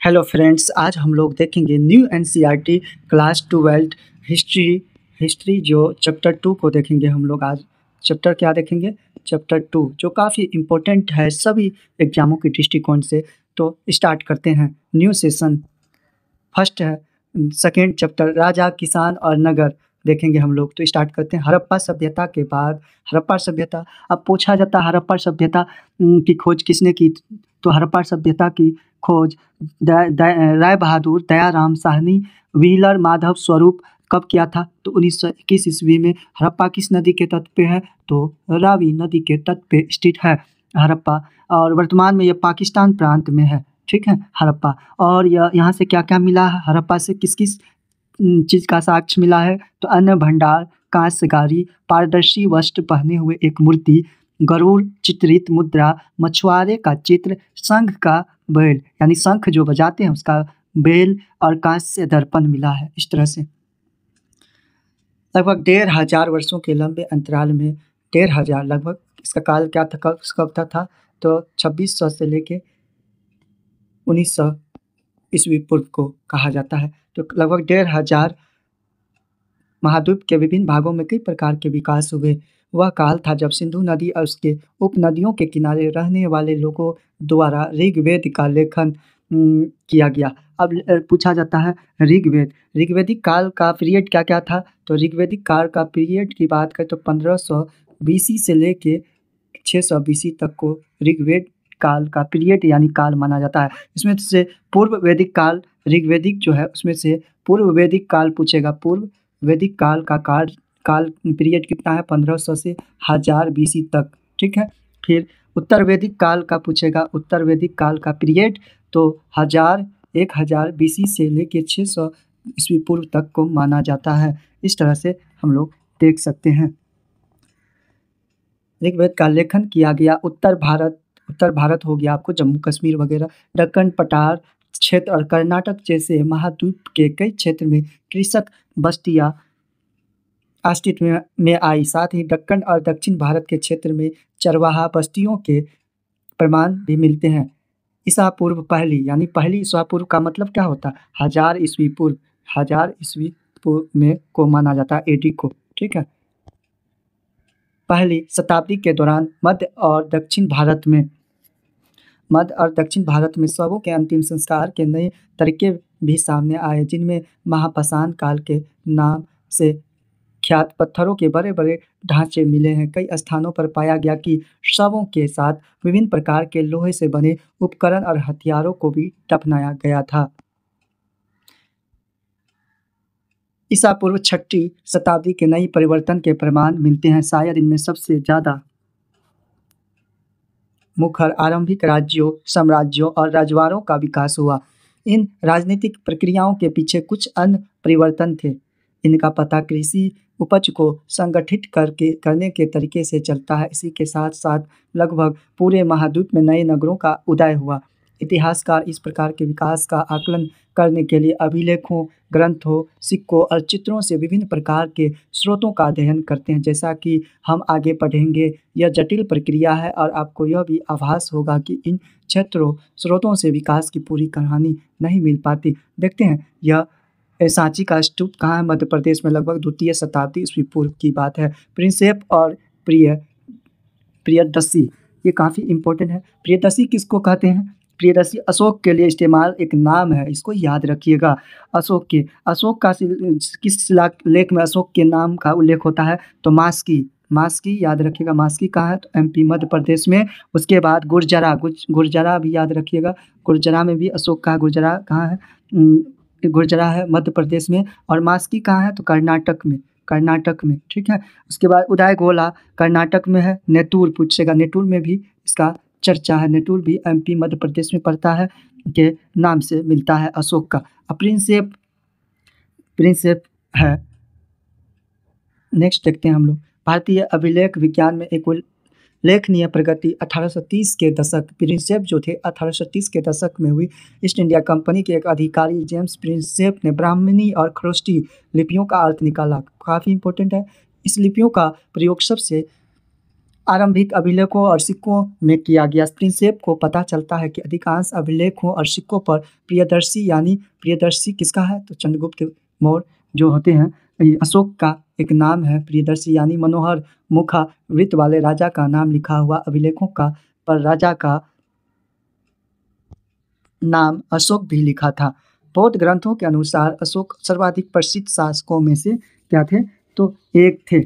Hello friends, आज हम लोग देखेंगे new NCERT class 12 history history जो चैप्टर 2 को देखेंगे। हम लोग आज चैप्टर क्या देखेंगे? चैप्टर 2 जो काफ़ी इम्पोर्टेंट है सभी एग्जामों के दृष्टिकोण से। तो स्टार्ट करते हैं। न्यू सेशन फर्स्ट है, सेकेंड चैप्टर राजा, किसान और नगर देखेंगे हम लोग। तो स्टार्ट करते हैं। हड़प्पा सभ्यता के बाद हड़प्पा सभ्यता। अब पूछा जाता है हड़प्पा सभ्यता की खोज किसने की? तो हड़प्पा सभ्यता की खोज राय बहादुर, दयाराम साहनी, व्हीलर, माधव स्वरूप कब किया था? तो 1921 ईस्वी में। हड़प्पा किस नदी के तट पे है? तो रावी नदी के तट पे स्थित है हड़प्पा, और वर्तमान में यह पाकिस्तान प्रांत में है। ठीक है, हड़प्पा। और यहाँ से क्या क्या मिला है हड़प्पा से? किस किस चीज़ का साक्ष्य मिला है? तो अन्न भंडार, कांस्यगारी, पारदर्शी वस्त्र पहने हुए एक मूर्ति, गरुड़ चित्रित मुद्रा, मछुआरे का चित्र, शंख का बैल यानी शंख जो बजाते हैं उसका बैल, और कांस्य दर्पण मिला है। इस तरह से लगभग 1500 वर्षों के लंबे अंतराल में 1500 लगभग इसका काल क्या था, कब था? तो 2600 से लेके 1900 ईस्वी पूर्व को कहा जाता है। तो लगभग 1500 महाद्वीप के विभिन्न भागों में कई प्रकार के विकास हुए। वह काल था जब सिंधु नदी और उसके उपनदियों के किनारे रहने वाले लोगों द्वारा ऋग्वेद का लेखन किया गया। अब पूछा जाता है ऋग्वेदिक काल का पीरियड क्या क्या था? तो ऋग्वेदिक काल का पीरियड की बात करें तो 1500 बीसी से लेके 600 बीसी तक को ऋग्वेद काल का पीरियड यानी काल माना जाता है। इसमें से पूर्व वैदिक काल ऋग्वेदिक जो है उसमें से पूर्व वैदिक काल पूछेगा। पूर्व वैदिक काल का काल पीरियड कितना है? 1500 से 1000 बीसी तक। ठीक है। फिर उत्तर वैदिक काल का पूछेगा। उत्तर वैदिक काल का पीरियड तो 1000 बीसी से लेके 600 ईस्वी पूर्व तक को माना जाता है। इस तरह से हम लोग देख सकते हैं। ऋग्वेद का लेखन किया गया। उत्तर भारत हो गया आपको जम्मू कश्मीर वगैरह, दक्कन पठार क्षेत्र और कर्नाटक जैसे महाद्वीप के कई क्षेत्र में कृषक बस्तियां अस्तित्व में आई। साथ ही दक्कन और दक्षिण भारत के क्षेत्र में चरवाहा बस्तियों के प्रमाण भी मिलते हैं। ईसा पूर्व पहली यानी पहली ईसा पूर्व का मतलब क्या होता है? 1000 ईस्वी पूर्व। 1000 ईस्वी पूर्व में को माना जाता है, एडी को। ठीक है। पहली शताब्दी के दौरान मध्य और दक्षिण भारत में शवों के अंतिम संस्कार के नए तरीके भी सामने आए, जिनमें महापाषाण काल के नाम से ख्यात पत्थरों के बड़े बड़े ढांचे मिले हैं। कई स्थानों पर पाया गया कि शवों के साथ विभिन्न प्रकार के लोहे से बने उपकरण और हथियारों को भी दफनाया गया था। ईसा पूर्व 6ठी शताब्दी के नई परिवर्तन के प्रमाण मिलते हैं। शायद इनमें सबसे ज्यादा मुखर आरंभिक राज्यों, साम्राज्यों और राजवाड़ों का विकास हुआ। इन राजनीतिक प्रक्रियाओं के पीछे कुछ अन्य परिवर्तन थे। इनका पता कृषि उपज को संगठित करने के तरीके से चलता है। इसी के साथ साथ लगभग पूरे महाद्वीप में नए नगरों का उदय हुआ। इतिहासकार इस प्रकार के विकास का आकलन करने के लिए अभिलेखों, ग्रंथों, सिक्कों और चित्रों से विभिन्न प्रकार के स्रोतों का अध्ययन करते हैं। जैसा कि हम आगे पढ़ेंगे, यह जटिल प्रक्रिया है और आपको यह भी आभास होगा कि इन स्रोतों से विकास की पूरी कहानी नहीं मिल पाती। देखते हैं, यह सांची का स्तूप कहाँ है? मध्य प्रदेश में। लगभग 2वीं शताब्दी ईस्वी पूर्व की बात है। प्रिंसेप और प्रियदर्शी, ये काफ़ी इंपॉर्टेंट है। प्रियदर्शी किसको कहते हैं? प्रियदर्शी अशोक के लिए इस्तेमाल एक नाम है, इसको याद रखिएगा। अशोक का किस शिलालेख में अशोक के नाम का उल्लेख होता है? तो मास्की याद रखिएगा। मास्की कहाँ है? तो एमपी मध्य प्रदेश में। उसके बाद गुर्जरा भी याद रखिएगा। गुर्जरा में भी अशोक का। गुर्जरा कहाँ है? गुर्जरा है मध्य प्रदेश में। और मास्की कहाँ है? तो कर्नाटक में। ठीक है। उसके बाद उदयगोला कर्नाटक में है। नेतूर पूछेगा, नेतूर में भी इसका चर्चा है। नेतूर भी एमपी मध्य प्रदेश में पड़ता है, के नाम से मिलता है अशोक का। प्रिंसेप है। नेक्स्ट देखते हैं हम लोग। भारतीय अभिलेख विज्ञान में एक उल्लेखनीय प्रगति 1830 के दशक। प्रिंसेप जो थे 1830 के दशक में हुई। ईस्ट इंडिया कंपनी के एक अधिकारी जेम्स प्रिंसेप ने ब्राह्मणी और खरोष्टी लिपियों का अर्थ निकाला। काफ़ी इंपॉर्टेंट है। इस लिपियों का प्रयोग सबसे आरंभिक अभिलेखों और सिक्कों में किया गया प्रिंसेप को पता चलता है कि अधिकांश अभिलेखों और सिक्कों पर प्रियदर्शी, यानी प्रियदर्शी किसका है तो चंद्रगुप्त मौर्य जो होते हैं, ये अशोक का एक नाम है प्रियदर्शी, यानी मनोहर मुखा वृत्त वाले राजा का नाम लिखा हुआ अभिलेखों का पर राजा का नाम अशोक भी लिखा था। बौद्ध ग्रंथों के अनुसार अशोक सर्वाधिक प्रसिद्ध शासकों में से क्या थे तो एक थे।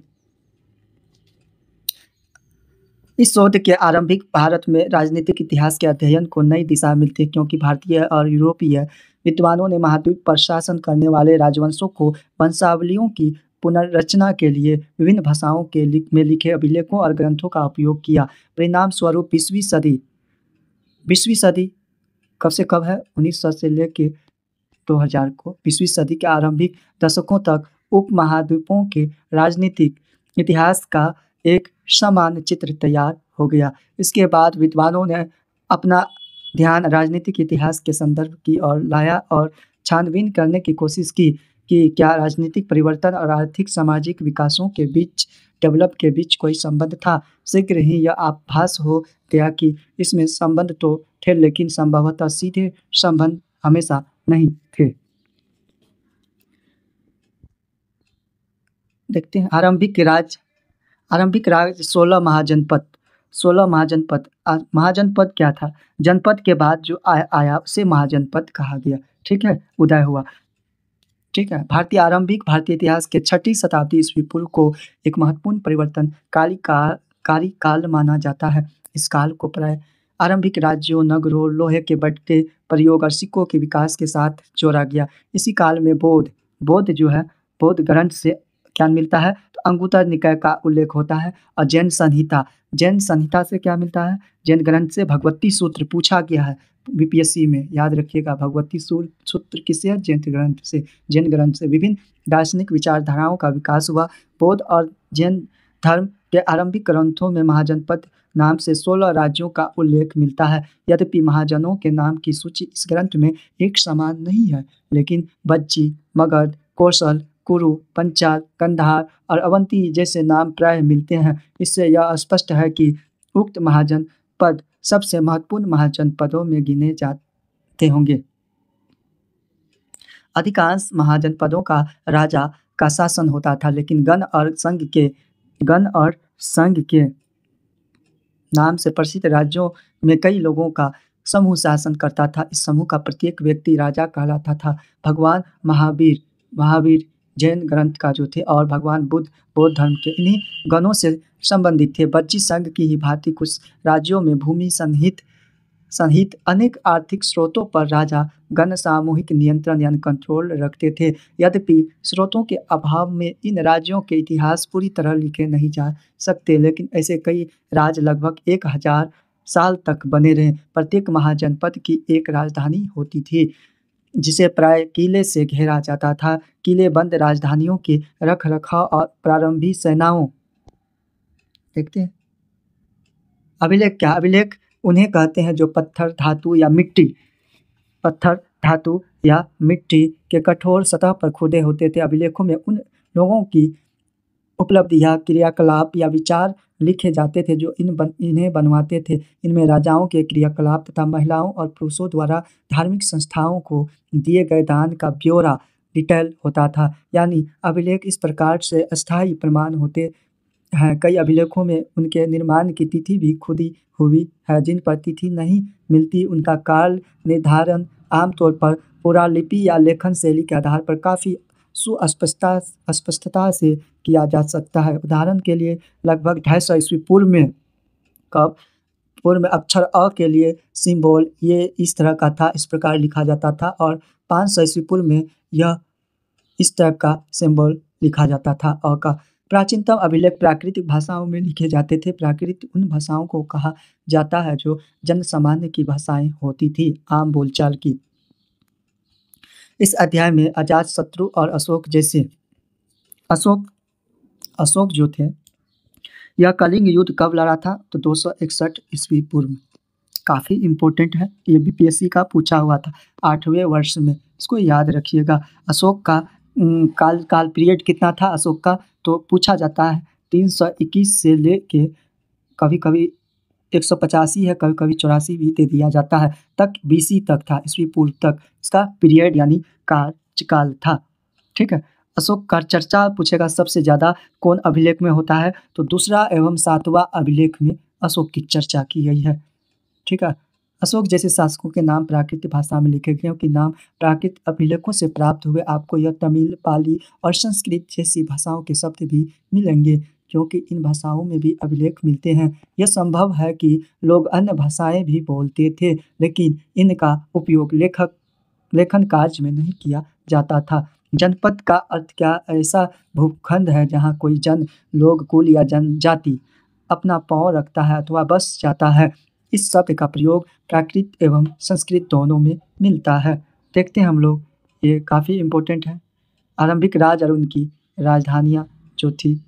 इस शोध के आरंभिक भारत में राजनीतिक इतिहास के अध्ययन को नई दिशा मिलती है, क्योंकि भारतीय और यूरोपीय विद्वानों ने महाद्वीप पर शासन करने वाले राजवंशों को वंशावलियों की पुनर्रचना के लिए विभिन्न भाषाओं में लिखे अभिलेखों और ग्रंथों का उपयोग किया। परिणाम स्वरूप 20वीं सदी कब से कब है 1900 से लेके 2000 को 20वीं सदी के आरंभिक दशकों तक उपमहाद्वीपों के राजनीतिक इतिहास का एक समान चित्र तैयार हो गया। इसके बाद विद्वानों ने अपना ध्यान राजनीतिक इतिहास के संदर्भ की ओर लाया और छानबीन करने की कोशिश की कि क्या राजनीतिक परिवर्तन और आर्थिक सामाजिक विकासों के बीच कोई संबंध था। शीघ्र ही यह आभास हो गया कि इसमें संबंध तो थे, लेकिन संभवतः सीधे संबंध हमेशा नहीं थे। देखते हैं आरंभिक राज 16 महाजनपद। 16 महाजनपद महाजनपद क्या था, जनपद के बाद जो आया उसे महाजनपद कहा गया। ठीक है, उदय हुआ। ठीक है, आरंभिक भारतीय इतिहास के 6ठी शताब्दी ईस्वी पूर्व को एक महत्वपूर्ण परिवर्तनकारी काल माना जाता है। इस काल को प्राय आरंभिक राज्यों, नगरों, लोहे के बढ़ते प्रयोग और सिक्कों के विकास के साथ जोड़ा गया। इसी काल में बौद्ध ग्रंथ से क्या मिलता है तो अंगुत्तर निकाय का उल्लेख होता है। और जैन संहिता से क्या मिलता है, जैन ग्रंथ से भगवती सूत्र पूछा गया है बीपीएससी में, याद रखिएगा। भगवती सूत्र किससे है, जैन ग्रंथ से विभिन्न दार्शनिक विचारधाराओं का विकास हुआ। बौद्ध और जैन धर्म के आरंभिक ग्रंथों में महाजनपद नाम से 16 राज्यों का उल्लेख मिलता है। यद्यपि महाजनों के नाम की सूची इस ग्रंथ में एक समान नहीं है, लेकिन बज्जी, मगध, कौशल, कुरु, पंचाल, कंधार और अवंती जैसे नाम प्राय मिलते हैं। इससे यह स्पष्ट है कि उक्त महाजनपद सबसे महत्वपूर्ण महाजनपदों में गिने जाते होंगे। अधिकांश महाजनपदों का राजा का शासन होता था, लेकिन गण और संघ के नाम से प्रसिद्ध राज्यों में कई लोगों का समूह शासन करता था। इस समूह का प्रत्येक व्यक्ति राजा कहलाता था। भगवान महावीर जैन ग्रंथ का जो थे और भगवान बुद्ध बौद्ध धर्म के इन्हीं गणों से संबंधित थे। बज्जी संघ की ही भांति कुछ राज्यों में भूमि सहित अनेक आर्थिक स्रोतों पर राजा गण सामूहिक नियंत्रण यानी कंट्रोल रखते थे। यद्यपि स्रोतों के अभाव में इन राज्यों के इतिहास पूरी तरह लिखे नहीं जा सकते, लेकिन ऐसे कई राज लगभग 1000 साल तक बने रहे। प्रत्येक महाजनपद की एक राजधानी होती थी, जिसे प्राय किले से घेरा जाता था। किलेबंद राजधानियों के रखरखाव और प्रारंभिक सेनाओं। देखते हैं अभिलेख उन्हें कहते हैं जो पत्थर, धातु या मिट्टी के कठोर सतह पर खुदे होते थे। अभिलेखों में उन लोगों की उपलब्धियां, क्रियाकलाप या विचार लिखे जाते थे जो इन्हें बनवाते थे। इनमें राजाओं के क्रियाकलाप तथा महिलाओं और पुरुषों द्वारा धार्मिक संस्थाओं को दिए गए दान का ब्यौरा डिटेल होता था। यानी अभिलेख इस प्रकार से अस्थायी प्रमाण होते हैं। कई अभिलेखों में उनके निर्माण की तिथि भी खुदी हुई है। जिन पर तिथि नहीं मिलती उनका काल निर्धारण आमतौर पर पुरालिपि या लेखन शैली के आधार पर काफ़ी स्पष्टता से किया जा सकता है। उदाहरण के लिए लगभग 250 ईस्वी पूर्व में अक्षर अ के लिए सिंबल ये इस तरह का था, इस प्रकार लिखा जाता था, और 500 ईस्वी पूर्व में यह इस टाइप का सिंबल लिखा जाता था अ का। प्राचीनतम अभिलेख प्राकृतिक भाषाओं में लिखे जाते थे। प्राकृत उन भाषाओं को कहा जाता है जो जन सामान्य की भाषाएं होती थी, आम बोलचाल की। इस अध्याय में अजातशत्रु और अशोक जो थे, यह कलिंग युद्ध कब लड़ा था तो 261 ईस्वी पूर्व में। काफ़ी इम्पोर्टेंट है, ये बीपीएससी का पूछा हुआ था 8वें वर्ष में, इसको याद रखिएगा। अशोक का काल पीरियड कितना था अशोक का तो पूछा जाता है 321 से लेके कभी कभी 185 है, कभी कभी 84 भी दे दिया जाता है, तक BC तक था, ईस्वी पूर्व तक इसका पीरियड यानी कार्यकाल था। ठीक है। अशोक का चर्चा पूछेगा सबसे ज़्यादा कौन अभिलेख में होता है, तो दूसरा एवं सातवां अभिलेख में अशोक की चर्चा की गई है। ठीक है। अशोक जैसे शासकों के नाम प्राकृत भाषा में लिखे गए, क्योंकि नाम प्राकृत अभिलेखों से प्राप्त हुए। आपको यह तमिल, पाली और संस्कृत जैसी भाषाओं के शब्द भी मिलेंगे, क्योंकि इन भाषाओं में भी अभिलेख मिलते हैं। यह संभव है कि लोग अन्य भाषाएं भी बोलते थे, लेकिन इनका उपयोग लेखन कार्य में नहीं किया जाता था। जनपद का अर्थ क्या? ऐसा भूखंड है जहाँ कोई जन, लोग, कुल या जनजाति अपना पाँव रखता है अथवा बस जाता है। इस शब्द का प्रयोग प्राकृत एवं संस्कृत दोनों में मिलता है। देखते हैं हम लोग, ये काफ़ी इम्पोर्टेंट है। आरंभिक राज और उनकी राजधानियाँ जो थी,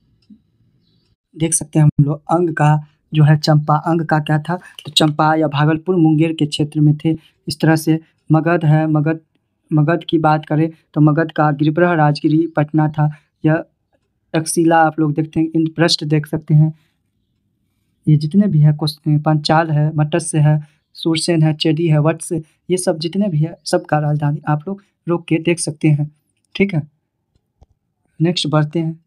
देख सकते हैं हम लोग। अंग का जो है चंपा, अंग का क्या था? तो चंपा या भागलपुर, मुंगेर के क्षेत्र में थे। इस तरह से मगध है, मगध की बात करें तो मगध का गिरिप्रह राजगिरी पटना था। यह तक्षशिला आप लोग देखते हैं, इंद्रप्रस्थ देख सकते हैं। ये जितने भी है पंचाल है, मत्स्य है, सूरसेन है, चेदी है, वत्स, ये सब जितने भी है सबका राजधानी आप लोग रोक के देख सकते हैं। ठीक है। नेक्स्ट बढ़ते हैं।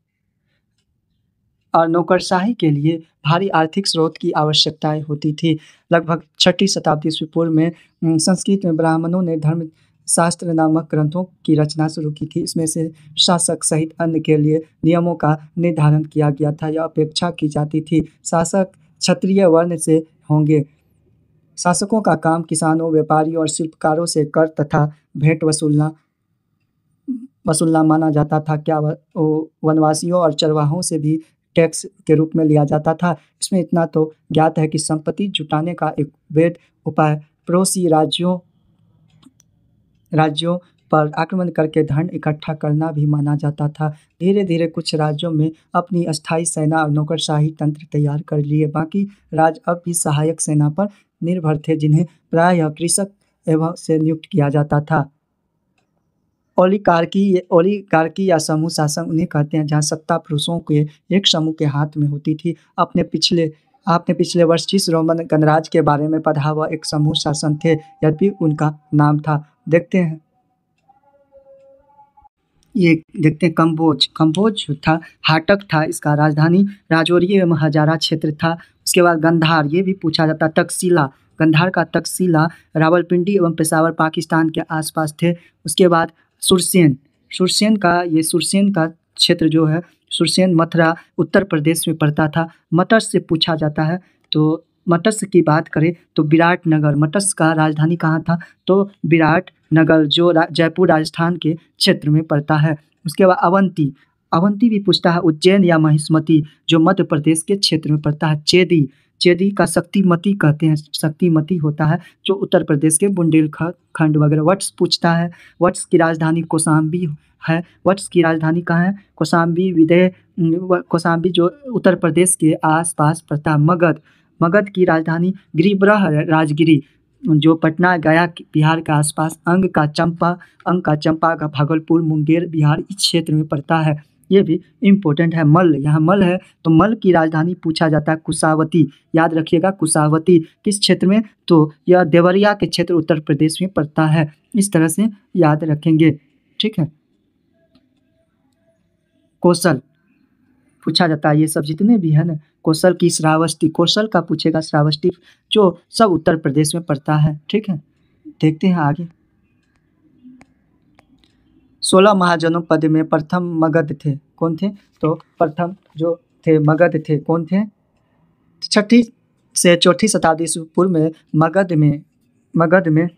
और नौकरशाही के लिए भारी आर्थिक स्रोत की आवश्यकताएं होती थी। लगभग 6ठी शताब्दी ईस्वी पूर्व में संस्कृत में ब्राह्मणों ने धर्म शास्त्र नामक ग्रंथों की रचना शुरू की थी। इसमें से शासक सहित अन्य के लिए नियमों का निर्धारण किया गया था। यह अपेक्षा की जाती थी शासक क्षत्रिय वर्ण से होंगे। शासकों का काम किसानों, व्यापारियों और शिल्पकारों से कर तथा भेंट वसूलना माना जाता था। क्या वनवासियों और चरवाहों से भी टैक्स के रूप में लिया जाता था। इसमें इतना तो ज्ञात है कि संपत्ति जुटाने का एक वैध उपाय पड़ोसी राज्यों पर आक्रमण करके धन इकट्ठा करना भी माना जाता था। धीरे धीरे कुछ राज्यों में अपनी अस्थायी सेना और नौकरशाही तंत्र तैयार कर लिए। बाकी राज्य अब भी सहायक सेना पर निर्भर थे, जिन्हें प्रायः कृषक एवं से नियुक्त किया जाता था। ओलिगार्की या समूह शासन उन्हें कहते हैं जहाँ सत्ता पुरुषों के एक समूह के हाथ में होती थी। आपने पिछले वर्ष जिस रोमन गणराज्य के बारे में पढ़ा वह एक समूह शासन थे, यद्यपि उनका नाम था। देखते हैं, ये देखते हैं कंबोज जो था, हाटक था, इसका राजधानी राजौरी एवं हजारा क्षेत्र था। उसके बाद गंधार, ये भी पूछा जाता। तक्षशिला, गंधार का तक्षशिला रावलपिंडी एवं पेशावर पाकिस्तान के आसपास थे। उसके बाद सुरसेन का क्षेत्र जो है, सुरसेन मथुरा उत्तर प्रदेश में पड़ता था। मत्स्य से पूछा जाता है, तो मत्स्य की बात करें तो विराटनगर, मत्स्य का राजधानी कहाँ था? तो विराटनगर जो जयपुर राजस्थान के क्षेत्र में पड़ता है। उसके बाद अवंती भी पूछता है, उज्जैन या महिष्मती जो मध्य प्रदेश के क्षेत्र में पड़ता है। चेदी का शक्तिमती कहते हैं, शक्तिमती होता है जो उत्तर प्रदेश के बुंदेलखंड वगैरह। वत्स पूछता है, वत्स की राजधानी कौशाम्बी है। वत्स की राजधानी कहाँ है? कौशाम्बी जो उत्तर प्रदेश के आसपास पड़ता है। मगध की राजधानी गिरिप्रह राजगिरी जो पटना, गया बिहार के आसपास। अंग का चंपा का भागलपुर, मुंगेर बिहार इस क्षेत्र में पड़ता है। ये भी इम्पोर्टेंट है। मल्ल, यहाँ मल्ल है तो मल्ल की राजधानी पूछा जाता है कुशावती। याद रखिएगा, कुशावती किस क्षेत्र में? तो यह देवरिया के क्षेत्र उत्तर प्रदेश में पड़ता है। इस तरह से याद रखेंगे। ठीक है। कौशल पूछा जाता है, ये सब जितने भी है ना। कौशल की श्रावस्ती, कौशल का पूछेगा श्रावस्ती जो सब उत्तर प्रदेश में पड़ता है। ठीक है। देखते हैं आगे। 16 महाजनपद में प्रथम मगध थे। कौन थे? तो प्रथम जो थे मगध थे। कौन थे? 6ठी से 4ठी शताब्दी ईस्वी पूर्व में मगध में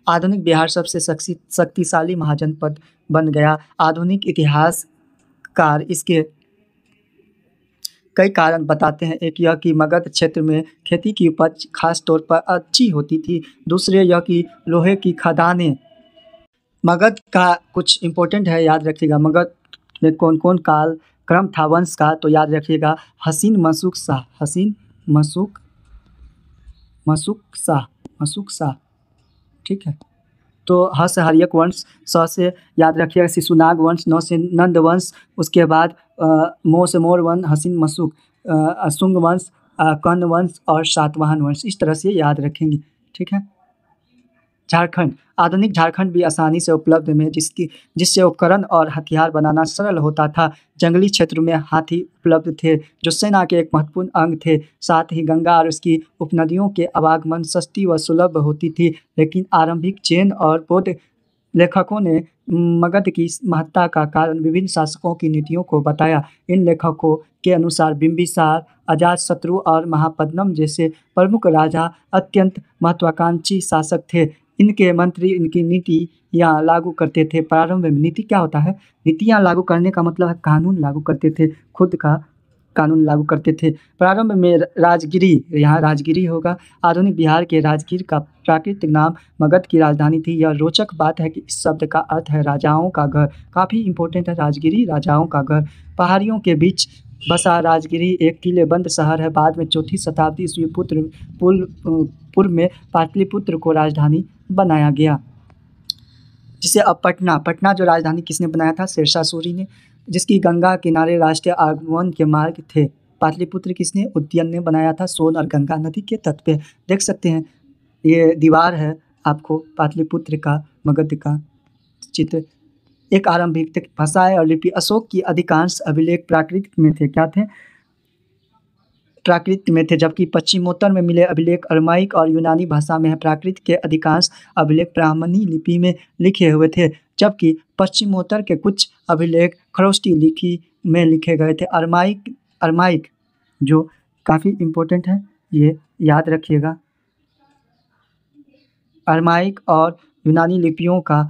आधुनिक बिहार सबसे शक्तिशाली महाजनपद बन गया। आधुनिक इतिहासकार इसके कई कारण बताते हैं। एक यह कि मगध क्षेत्र में खेती की उपज खास तौर पर अच्छी होती थी। दूसरे यह कि लोहे की खदानें। मगध का कुछ इम्पोर्टेंट है, याद रखिएगा। मगध में कौन कौन काल क्रम था वंश का? तो याद रखिएगा, हसीन मशूक शाह। ठीक है। तो ह से हर्यक वंश, स से याद रखिएगा शिशुनाग वंश, न से नंद वंश, उसके बाद मो से मोर वंश, हसीन मशूक। शुंग वंश, कर्ण वंश और सातवाहन वंश, इस तरह से याद रखेंगे। ठीक है। झारखंड, आधुनिक झारखंड भी आसानी से उपलब्ध में जिससे उपकरण और हथियार बनाना सरल होता था। जंगली क्षेत्र में हाथी उपलब्ध थे जो सेना के एक महत्वपूर्ण अंग थे। साथ ही गंगा और उसकी उपनदियों के आवागमन सस्ती व सुलभ होती थी। लेकिन आरंभिक जैन और बौद्ध लेखकों ने मगध की महत्ता का कारण विभिन्न शासकों की नीतियों को बताया। इन लेखकों के अनुसार बिंबिसार, अजातशत्रु और महापद्मन जैसे प्रमुख राजा अत्यंत महत्वाकांक्षी शासक थे। इनके मंत्री इनकी नीतियाँ लागू करते थे। प्रारंभ में नीति क्या होता है? नीतियाँ लागू करने का मतलब है कानून लागू करते थे, खुद का कानून लागू करते थे। प्रारंभ में राजगिरी, यहाँ राजगिरी होगा। आधुनिक बिहार के राजगीर का प्राकृतिक नाम मगध की राजधानी थी। यह रोचक बात है कि इस शब्द का अर्थ है राजाओं का घर। काफ़ी इंपॉर्टेंट है राजगिरी, राजाओं का घर। पहाड़ियों के बीच बसा राजगिरी एक किलेबंद शहर है। बाद में 4वीं शताब्दी ईस्वी पूर्व में पाटलिपुत्र को राजधानी बनाया गया। जिसे अब पटना जो राजधानी किसने बनाया था? शेरशाह सूरी ने। जिसकी गंगा किनारे राष्ट्रीय आगमन के मार्ग थे। पाटलिपुत्र किसने? उदयन ने बनाया था, सोन और गंगा नदी के तट पे। देख सकते हैं ये दीवार है आपको पाटलिपुत्र का, मगध का चित्र। एक आरंभिक भाषाएं और लिपि। अशोक की अधिकांश अभिलेख प्राकृत में थे। क्या थे? प्राकृत में थे। जबकि पश्चिमोत्तर में मिले अभिलेख अरमाइक और यूनानी भाषा में है। प्राकृत के अधिकांश अभिलेख ब्राह्मणी लिपि में लिखे हुए थे, जबकि पश्चिमोत्तर के कुछ अभिलेख खरोष्टी लिपि में लिखे गए थे। अरमाइक जो काफ़ी इम्पोर्टेंट है, ये याद रखिएगा। अरमाइक और यूनानी लिपियों का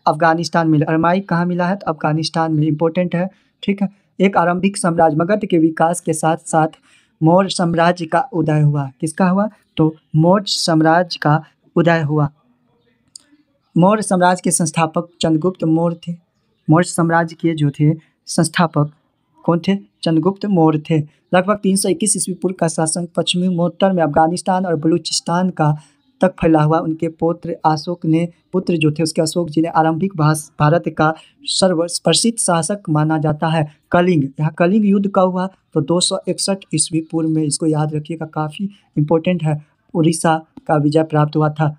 अफगानिस्तान मिला। अरमाइक कहाँ मिला है? तो अफगानिस्तान में। इम्पोर्टेंट है। ठीक है। एक आरंभिक साम्राज्य। मगध के विकास के साथ साथ मौर्य साम्राज्य का उदय हुआ। किसका हुआ? तो मौर्य साम्राज्य का उदय हुआ। मौर्य साम्राज्य के संस्थापक चंद्रगुप्त मौर्य थे। मौर्य साम्राज्य के जो थे संस्थापक कौन थे? चंद्रगुप्त मौर्य थे। लगभग 321 ईस्वी पूर्व का शासन पश्चिमोत्तर में अफगानिस्तान और बलूचिस्तान का तक फैला हुआ। उनके पुत्र जो थे उसके अशोक जी ने आरंभिक भारत का सर्वप्रसिद्ध शासक माना जाता है। कलिंग, यहाँ कलिंग युद्ध कब हुआ? तो 261 ईस्वी पूर्व में। इसको याद रखिएगा, काफ़ी इंपॉर्टेंट है। उड़ीसा का विजय प्राप्त हुआ था।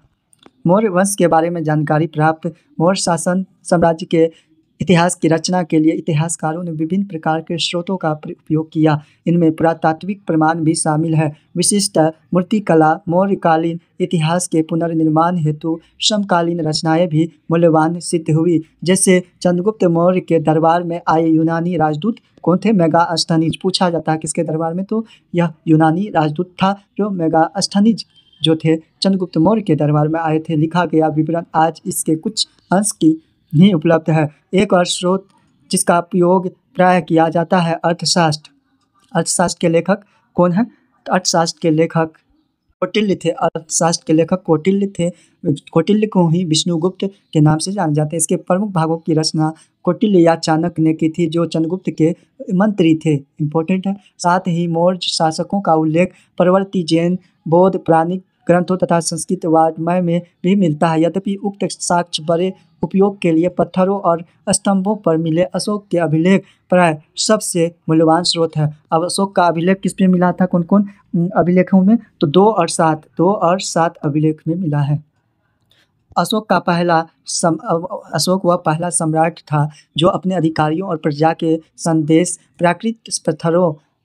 मौर्य वंश के बारे में जानकारी प्राप्त। मौर्य शासन साम्राज्य के इतिहास की रचना के लिए इतिहासकारों ने विभिन्न प्रकार के स्रोतों का उपयोग किया। इनमें पुरातात्विक प्रमाण भी शामिल है। विशिष्ट मूर्तिकला, मौर्यकालीन इतिहास के पुनर्निर्माण हेतु समकालीन रचनाएं भी मूल्यवान सिद्ध हुई। जैसे चंद्रगुप्त मौर्य के दरबार में आए यूनानी राजदूत कौन थे? मेगास्थनीज। पूछा जाता है किसके दरबार में, तो यह यूनानी राजदूत था जो मेगास्थनीज जो थे चंद्रगुप्त मौर्य के दरबार में आए थे। लिखा गया विवरण आज इसके कुछ अंश की नहीं उपलब्ध है। एक और स्रोत जिसका उपयोग प्राय किया जाता है अर्थशास्त्र। अर्थशास्त्र के लेखक कौन है? तो अर्थशास्त्र के लेखक कौटिल्य थे। अर्थशास्त्र के लेखक कौटिल्य थे। कौटिल्य को ही विष्णुगुप्त के नाम से जाना जाते हैं। इसके प्रमुख भागों की रचना कौटिल्य या चाणक्य ने की थी जो चंद्रगुप्त के मंत्री थे। इंपॉर्टेंट है। साथ ही मौर्य शासकों का उल्लेख परवर्ती जैन, बौद्ध, पुराणिक ग्रंथों तथा संस्कृत वाङ्मय में भी मिलता है। यद्यपि उक्त साक्ष्य बड़े उपयोग के लिए पत्थरों और स्तंभों पर मिले। अशोक के अभिलेख प्राय सबसे मूल्यवान स्रोत है। अब अशोक का अभिलेख किस पे मिला था? कौन कौन अभिलेखों में? तो 2 और 7 अभिलेख में मिला है। अशोक वह पहला सम्राट था जो अपने अधिकारियों और प्रजा के संदेश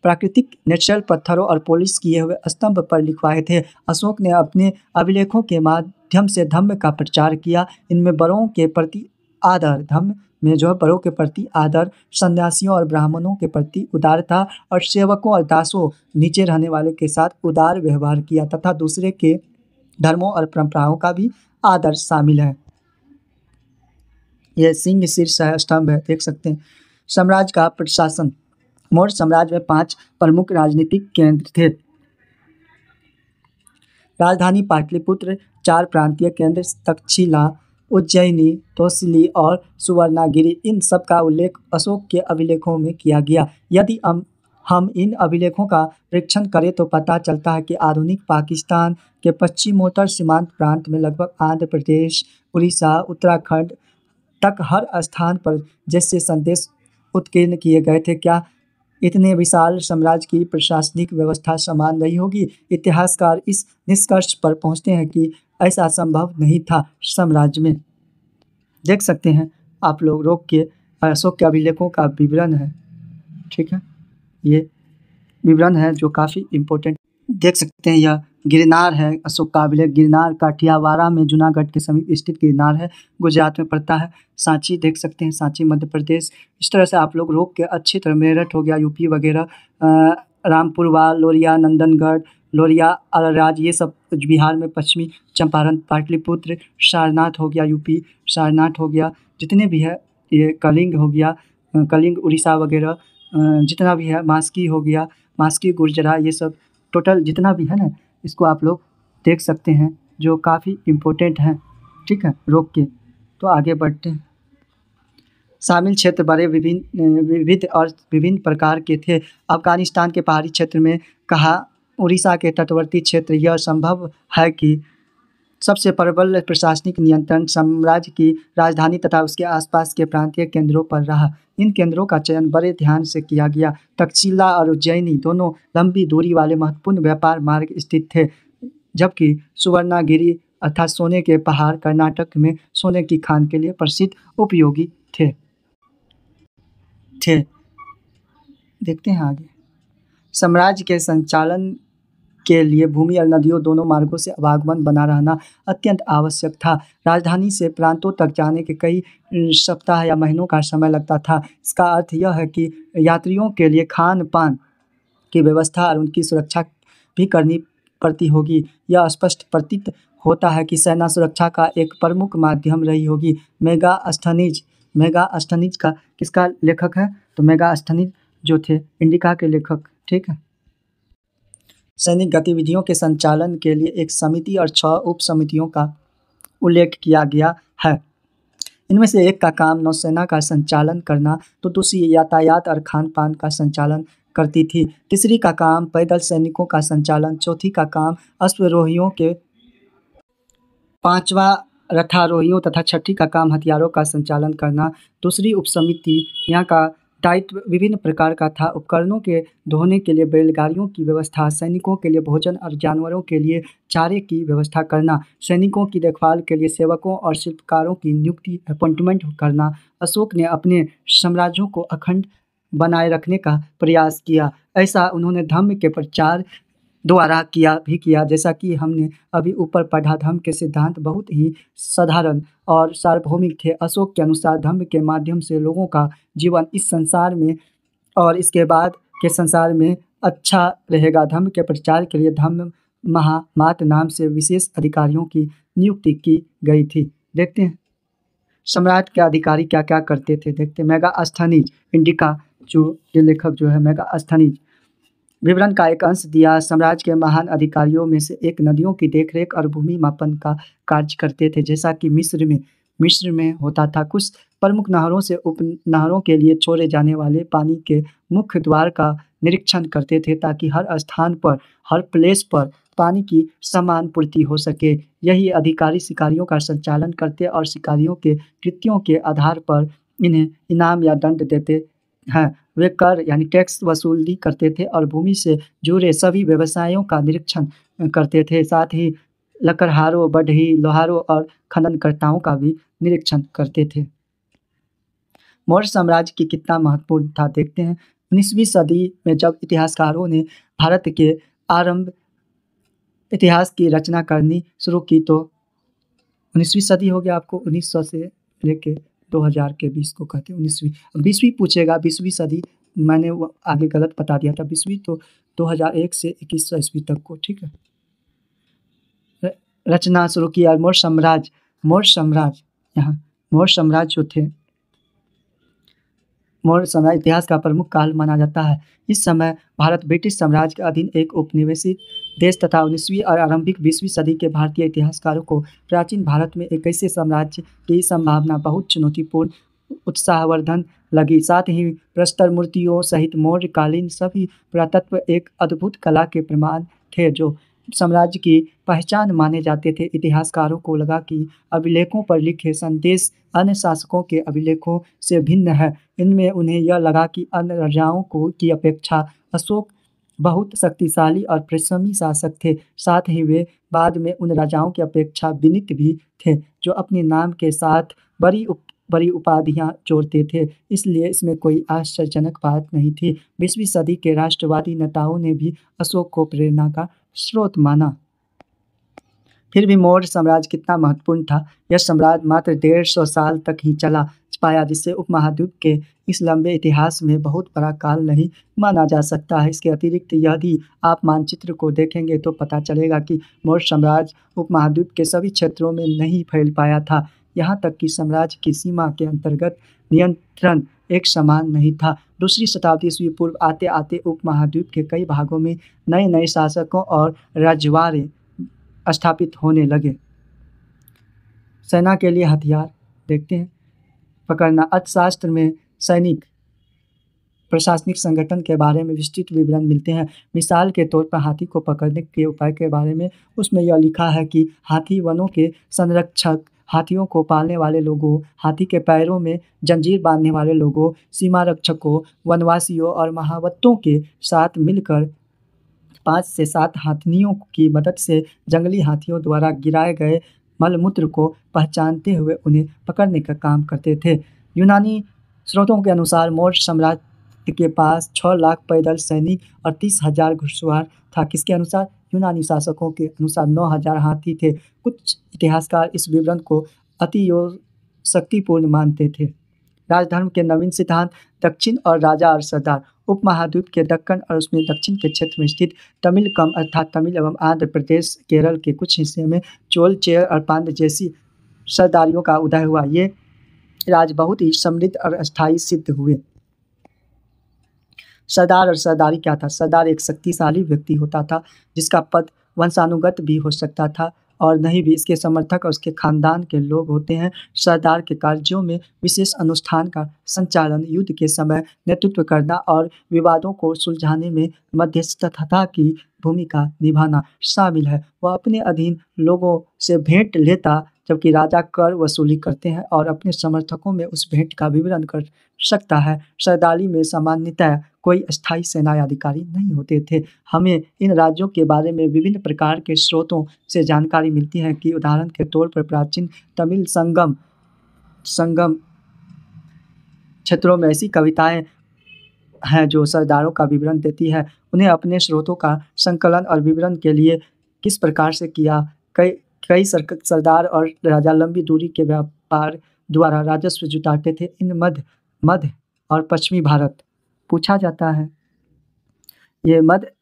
प्राकृतिक नेचुरल पत्थरों और पॉलिश किए हुए स्तंभ पर लिखवाए थे। अशोक ने अपने अभिलेखों के माध्यम से धर्म का प्रचार किया। इनमें बड़ों के प्रति आदर, धर्म में जो है बड़ों के प्रति आदर, सन्यासियों और ब्राह्मणों के प्रति उदारता और सेवकों और दासों नीचे रहने वाले के साथ उदार व्यवहार किया तथा दूसरे के धर्मों और परंपराओं का भी आदर शामिल है। यह सिंह शीर्ष स्तंभ है, देख सकते हैं। साम्राज्य का प्रशासन। मौर्य साम्राज्य में 5 प्रमुख राजनीतिक केंद्र थे। राजधानी पाटलिपुत्र, 4 प्रांतीय केंद्र तक्षशिला, उज्जैनी, तोसिली और सुवर्णागिरी। इन सब का उल्लेख अशोक के अभिलेखों में किया गया। यदि हम इन अभिलेखों का परीक्षण करें तो पता चलता है कि आधुनिक पाकिस्तान के पश्चिमोत्तर सीमांत प्रांत में लगभग आंध्र प्रदेश, उड़ीसा, उत्तराखंड तक हर स्थान पर जैसे संदेश उत्कीर्ण किए गए थे। क्या इतने विशाल साम्राज्य की प्रशासनिक व्यवस्था समान रही होगी। इतिहासकार इस निष्कर्ष पर पहुंचते हैं कि ऐसा संभव नहीं था। साम्राज्य में देख सकते हैं आप लोग रोक के अशोक के अभिलेखों का विवरण है, ठीक है। ये विवरण है जो काफ़ी इम्पोर्टेंट। देख सकते हैं यह गिरनार है, अशोक का अभिलेख गिरनार काठियावाड़ा में जूनागढ़ के समीप स्थित गिरनार है, गुजरात में पड़ता है। सांची देख सकते हैं, सांची मध्य प्रदेश। इस तरह से आप लोग रोक के अच्छी तरह, मेरठ हो गया यूपी वगैरह, रामपुरवा, लोरिया, नंदनगढ़, लोरिया, अरराज, ये सब कुछ बिहार में, पश्चिमी चंपारण, पाटलिपुत्र, सारनाथ हो गया यूपी, सारनाथ हो गया, जितने भी है ये कलिंग हो गया, कलिंग उड़ीसा वगैरह, जितना भी है, मास्की हो गया, मास्की गुर्जरा, ये सब टोटल जितना भी है ना, इसको आप लोग देख सकते हैं जो काफ़ी इम्पोर्टेंट है, ठीक है। रोक के तो आगे बढ़ते हैं। शामिल क्षेत्र बड़े विविध और विभिन्न प्रकार के थे। अफगानिस्तान के पहाड़ी क्षेत्र में कहा, उड़ीसा के तटवर्ती क्षेत्र, यह संभव है कि सबसे प्रबल प्रशासनिक नियंत्रण साम्राज्य की राजधानी तथा उसके आसपास के प्रांतीय केंद्रों पर रहा। इन केंद्रों का चयन बड़े ध्यान से किया गया। तक्षशिला और उज्जैनी दोनों लंबी दूरी वाले महत्वपूर्ण व्यापार मार्ग स्थित थे, जबकि सुवर्णागिरी अर्थात सोने के पहाड़ कर्नाटक में सोने की खान के लिए प्रसिद्ध उपयोगी थे। देखते हैं आगे। साम्राज्य के संचालन के लिए भूमि और नदियों दोनों मार्गों से आवागमन बना रहना अत्यंत आवश्यक था। राजधानी से प्रांतों तक जाने के कई सप्ताह या महीनों का समय लगता था। इसका अर्थ यह है कि यात्रियों के लिए खान पान की व्यवस्था और उनकी सुरक्षा भी करनी पड़ती होगी। यह स्पष्ट प्रतीत होता है कि सेना सुरक्षा का एक प्रमुख माध्यम रही होगी। मेगास्थनीज का किसका लेखक है? तो मेगास्थनीज जो थे इंडिका के लेखक, ठीक है। सैनिक गतिविधियों के संचालन के लिए एक समिति और 6 उप समितियों का उल्लेख किया गया है। इनमें से एक का काम नौसेना का संचालन करना, तो दूसरी यातायात और खान पान का संचालन करती थी। तीसरी का काम पैदल सैनिकों का संचालन, चौथी का काम अश्वारोहियों के, पांचवा रथारोहियों तथा छठी का काम हथियारों का संचालन करना। दूसरी उपसमिति यहाँ का दायित्व विभिन्न प्रकार का था। उपकरणों के ढोने के लिए बैलगाड़ियों की व्यवस्था, सैनिकों के लिए भोजन और जानवरों के लिए चारे की व्यवस्था करना, सैनिकों की देखभाल के लिए सेवकों और शिल्पकारों की नियुक्ति अपॉइंटमेंट करना। अशोक ने अपने साम्राज्यों को अखंड बनाए रखने का प्रयास किया। ऐसा उन्होंने धर्म के प्रचार द्वारा किया, जैसा कि हमने अभी ऊपर पढ़ा। धर्म के सिद्धांत बहुत ही साधारण और सार्वभौमिक थे। अशोक के अनुसार धर्म के माध्यम से लोगों का जीवन इस संसार में और इसके बाद के संसार में अच्छा रहेगा। धर्म के प्रचार के लिए धर्म महामात नाम से विशेष अधिकारियों की नियुक्ति की गई थी। देखते हैं सम्राट के अधिकारी क्या क्या करते थे। देखते हैं मेगास्थनीज इंडिका, जो ये लेखक जो है मेगास्थनीज, विवरण का एक अंश दिया। साम्राज्य के महान अधिकारियों में से एक नदियों की देखरेख और भूमि मापन का कार्य करते थे, जैसा कि मिस्र में होता था। कुछ प्रमुख नहरों से उप नहरों के लिए छोड़े जाने वाले पानी के मुख्य द्वार का निरीक्षण करते थे, ताकि हर स्थान पर, हर प्लेस पर पानी की समान पूर्ति हो सके। यही अधिकारी शिकारियों का संचालन करते और शिकारियों के कृत्यों के आधार पर इन्हें इनाम या दंड देते हैं। वे कर यानी टैक्स वसूली करते थे और भूमि से जुड़े सभी व्यवसायों का निरीक्षण करते थे। साथ ही लकड़हारों, बढ़ई, लोहारों और खननकर्ताओं का भी निरीक्षण करते थे। मौर्य साम्राज्य की कितना महत्वपूर्ण था देखते हैं। 19वीं सदी में जब इतिहासकारों ने भारत के आरंभ इतिहास की रचना करनी शुरू की, तो 19वीं सदी हो गया आपको, 1900 से लेके 2000 के बीच को कहते हैं 19वीं। 20वीं पूछेगा, 20वीं सदी मैंने वो आगे गलत बता दिया था। 20वीं तो 2001 से 2100 ईस्वी तक को, ठीक है, रचना शुरू किया। मौर्य साम्राज्य जो थे, मौर्य साम्राज्य इतिहास का प्रमुख काल माना जाता है। इस समय भारत ब्रिटिश साम्राज्य के अधीन एक उपनिवेशित देश तथा 19वीं और आरंभिक 20वीं सदी के भारतीय इतिहासकारों को प्राचीन भारत में एक ऐसे साम्राज्य की संभावना बहुत चुनौतीपूर्ण, उत्साहवर्धन लगी। साथ ही प्रस्तर मूर्तियों सहित मौर्यकालीन सभी पुरातत्व एक अद्भुत कला के प्रमाण थे, जो साम्राज्य की पहचान माने जाते थे। इतिहासकारों को लगा कि अभिलेखों पर लिखे संदेश अन्य शासकों के अभिलेखों से भिन्न है। इनमें उन्हें यह लगा कि अन्य राजाओं की अपेक्षा अशोक बहुत शक्तिशाली और परिश्रमी शासक थे। साथ ही वे बाद में उन राजाओं की अपेक्षा विनीत भी थे, जो अपने नाम के साथ बड़ी उपाधियां जोड़ते थे। इसलिए इसमें कोई आश्चर्यजनक बात नहीं थी। 20वीं सदी के राष्ट्रवादी नेताओं ने भी अशोक को प्रेरणा का स्रोत माना। फिर भी मौर्य साम्राज्य कितना महत्वपूर्ण था, यह साम्राज्य मात्र 150 साल तक ही चला पाया, जिससे उपमहाद्वीप के इस लंबे इतिहास में बहुत बड़ा काल नहीं माना जा सकता है। इसके अतिरिक्त यदि आप मानचित्र को देखेंगे तो पता चलेगा कि मौर्य साम्राज्य उपमहाद्वीप के सभी क्षेत्रों में नहीं फैल पाया था। यहाँ तक कि साम्राज्य की सीमा के अंतर्गत नियंत्रण एक समान नहीं था। दूसरी शताब्दी ईस्वी पूर्व आते आते उपमहाद्वीप के कई भागों में नए नए शासकों और रजवाड़े स्थापित होने लगे। सेना के लिए हथियार देखते हैं। पकड़ना। अर्थशास्त्र में सैनिक प्रशासनिक संगठन के बारे में विस्तृत विवरण मिलते हैं। मिसाल के तौर पर हाथी को पकड़ने के उपाय के बारे में उसमें यह लिखा है कि हाथी वनों के संरक्षक, हाथियों को पालने वाले लोगों, हाथी के पैरों में जंजीर बांधने वाले लोगों, सीमा रक्षकों, वनवासियों और महावतों के साथ मिलकर 5 से 7 हाथनियों की मदद से जंगली हाथियों द्वारा गिराए गए मलमूत्र को पहचानते हुए उन्हें पकड़ने का काम करते थे। यूनानी स्रोतों के अनुसार मौर्य साम्राज्य के पास 6 लाख पैदल सैनिक और 30,000 घुड़सवार था। किसके अनुसार? यूनानी शासकों के अनुसार 9,000 हाथी थे। कुछ इतिहासकार इस विवरण को अतिशयोक्तिपूर्ण मानते थे। राजधर्म के नवीन सिद्धांत। दक्षिण और राजा और सरदार। उपमहाद्वीप के दक्कन और उसमें दक्षिण के क्षेत्र में स्थित तमिलकम अर्थात तमिल एवं आंध्र प्रदेश, केरल के कुछ हिस्से में चोल, चेर और पांड्य जैसी सरदारियों का उदय हुआ। ये राज बहुत ही समृद्ध और अस्थायी सिद्ध हुए। सरदार और सरदारी क्या था? सरदार एक शक्तिशाली व्यक्ति होता था जिसका पद वंशानुगत भी हो सकता था और नहीं भी। इसके समर्थक और उसके खानदान के लोग होते हैं। सरदार के कार्यों में विशेष अनुष्ठान का संचालन, युद्ध के समय नेतृत्व करना और विवादों को सुलझाने में मध्यस्थता की भूमिका निभाना शामिल है। वह अपने अधीन लोगों से भेंट लेता, जबकि राजा कर वसूली करते हैं और अपने समर्थकों में उस भेंट का विवरण कर सकता है। सरदारी में सामान्यतः कोई स्थायी सेना अधिकारी नहीं होते थे। हमें इन राज्यों के बारे में विभिन्न प्रकार के स्रोतों से जानकारी मिलती है कि उदाहरण के तौर पर प्राचीन तमिल संगम क्षेत्रों में ऐसी कविताएं हैं जो सरदारों का विवरण देती है। उन्हें अपने स्रोतों का संकलन और विवरण के लिए किस प्रकार से किया। कई सरदार और राजा लंबी दूरी के व्यापार द्वारा राजस्व जुटाते थे। इन मध्य और पश्चिमी भारत पूछा जाता है। ये मध्य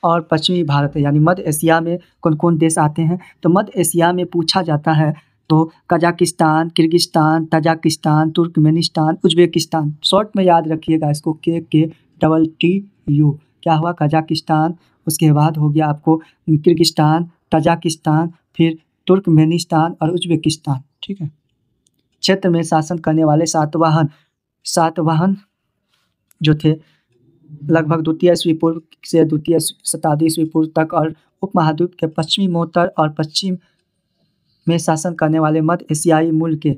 और पश्चिमी भारत है, यानी मध्य एशिया में कौन कौन देश आते हैं? तो मध्य एशिया में पूछा जाता है तो Kazakhstan, Kyrgyzstan, Tajikistan, Turkmenistan, Uzbekistan. Short में याद रखिएगा इसको, KKTTU। क्या हुआ? कजाकिस्तान, उसके बाद हो गया आपको किर्गिस्तान, तजाकिस्तान, फिर तुर्कमेनिस्तान और उज्बेकिस्तान। ठीक है। क्षेत्र में शासन करने वाले सातवाहन जो थे लगभग द्वितीय ईस्वी पूर्व से द्वितीय शताब्दी ईस्वी पूर्व तक, और उपमहाद्वीप के पश्चिमी उत्तर और पश्चिम में शासन करने वाले मध्य एशियाई मूल के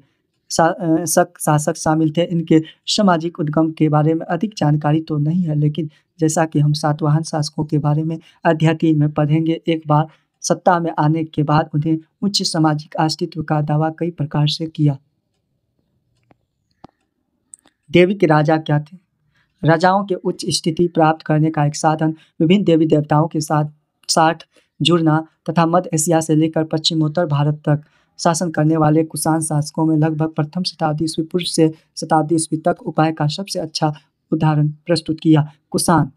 शासक शामिल थे। इनके सामाजिक उद्गम के बारे में अधिक जानकारी तो नहीं है, लेकिन जैसा कि हम सातवाहन शासकों के बारे में अध्याय 3 में पढ़ेंगे, एक बार सत्ता में आने के बाद उन्हें उच्च सामाजिक अस्तित्व का दावा कई प्रकार से किया। देवी के राजा क्या थे? राजाओं के उच्च स्थिति प्राप्त करने का एक साधन विभिन्न देवी देवताओं के साथ जुड़ना तथा मध्य एशिया से लेकर पश्चिमोत्तर भारत तक शासन करने वाले कुषाण शासकों में लगभग प्रथम शताब्दी ईस्वी पूर्व से शताब्दी ईस्वी तक उपाय का सबसे अच्छा उदाहरण प्रस्तुत किया। कुषाण,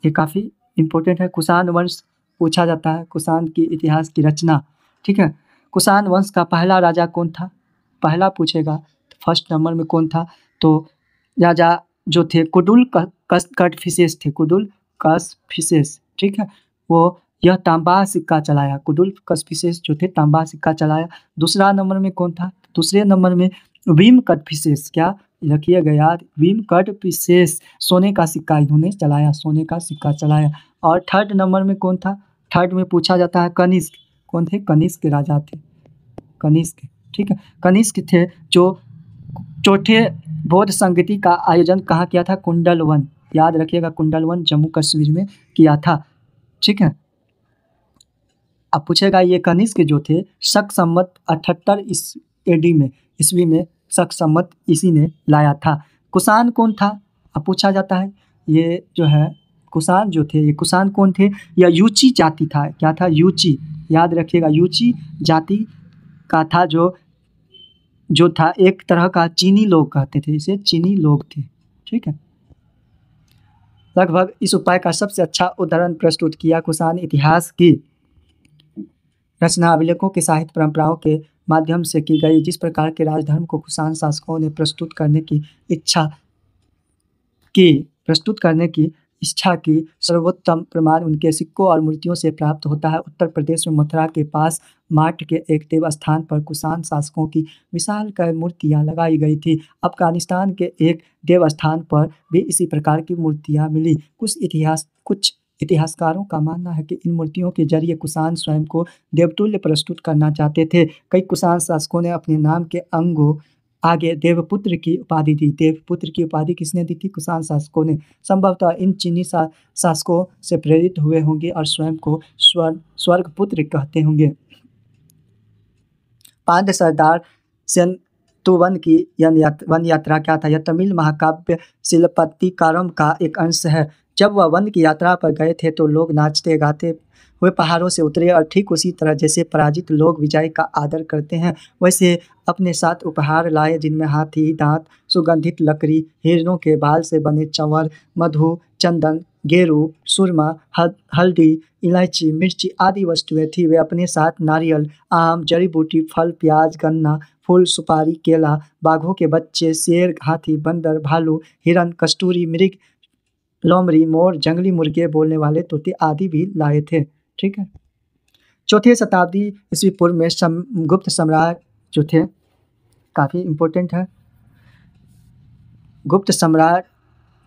ये काफ़ी इम्पोर्टेंट है। कुषाण वंश पूछा जाता है, कुषाण की इतिहास की रचना। ठीक है। कुषाण वंश का पहला राजा कौन था? पहला पूछेगा तो फर्स्ट नंबर में कौन था? तो राजा जो थे कुडुल कटफिसेस थे, कुडुल कटफिसेस। ठीक है। वो यह तांबा सिक्का चलाया। कुडुल कटफिसेस जो थे तांबा सिक्का चलाया। दूसरा नंबर में कौन था? दूसरे नंबर में विम कटफिसेस। क्या रखिएगा याद? विम कटफिसेस सोने का सिक्का इन्होंने चलाया, सोने का सिक्का चलाया। और थर्ड नंबर में कौन था? थर्ड में पूछा जाता है कनिष्क। कौन थे? कनिष्क राजा थे, कनिष्क। ठीक है, कनिष्क थे जो चौथे बौद्ध संगति का आयोजन कहाँ किया था? कुंडलवन। याद रखिएगा, कुंडलवन जम्मू कश्मीर में किया था। ठीक है, अब पूछेगा ये कनिष्क जो थे शक संवत 78 AD में, ईस्वी में शक संवत इसी ने लाया था। कुषाण कौन था? अब पूछा जाता है ये जो है कुषाण जो थे, ये कुषाण कौन थे? या यूची जाति था। क्या था? यूची। याद रखिएगा, यूची जाति का था, जो था एक तरह का चीनी लोग कहते थे इसे, चीनी लोग थे। ठीक है, लगभग इस उपाय का सबसे अच्छा उदाहरण प्रस्तुत किया कुषाण इतिहास की रचना अभिलेखों की साहित्य परंपराओं के माध्यम से की गई। जिस प्रकार के राजधर्म को कुषाण शासकों ने प्रस्तुत करने की इच्छा की सर्वोत्तम प्रमाण उनके सिक्कों और मूर्तियों से प्राप्त होता है। उत्तर प्रदेश में मथुरा के पास माट के एक देवस्थान पर कुषाण शासकों की विशालकाय मूर्तियां लगाई गई थी। अफगानिस्तान के एक देवस्थान पर भी इसी प्रकार की मूर्तियां मिली। कुछ इतिहासकारों का मानना है कि इन मूर्तियों के जरिए कुषाण स्वयं को देवतुल्य प्रस्तुत करना चाहते थे। कई कुषाण शासकों ने अपने नाम के अंगों आगे देवपुत्र की उपाधि दी। देवपुत्र की उपाधि किसने दी थी? कुषाण शासकों ने। संभवतः इन चीनी शासकों से प्रेरित हुए होंगे और स्वयं को स्वर्गपुत्र कहते होंगे। पांड्य सरदार सेन्तुवन की वन यात्रा क्या था? यह तमिल महाकाव्य शिलपत्तिकारम का एक अंश है। जब वह वन की यात्रा पर गए थे तो लोग नाचते गाते हुए पहाड़ों से उतरे और ठीक उसी तरह जैसे पराजित लोग विजय का आदर करते हैं, वैसे अपने साथ उपहार लाए, जिनमें हाथी दांत, सुगंधित लकड़ी, हिरणों के बाल से बने चंवर, मधु, चंदन, गेरू, सुरमा, हल्दी, इलायची, मिर्ची आदि वस्तुएं थी। वे अपने साथ नारियल, आम, जड़ी बूटी, फल, प्याज, गन्ना, फूल, सुपारी, केला, बाघों के बच्चे, शेर, हाथी, बंदर, भालू, हिरन, कस्तूरी मृग, लोमड़ी, मोर, जंगली मुर्गे, बोलने वाले तोते आदि भी लाए थे। ठीक है, चौथे शताब्दी ईस्वी पूर्व में गुप्त सम्राट जो थे, काफ़ी इम्पोर्टेंट है, गुप्त सम्राट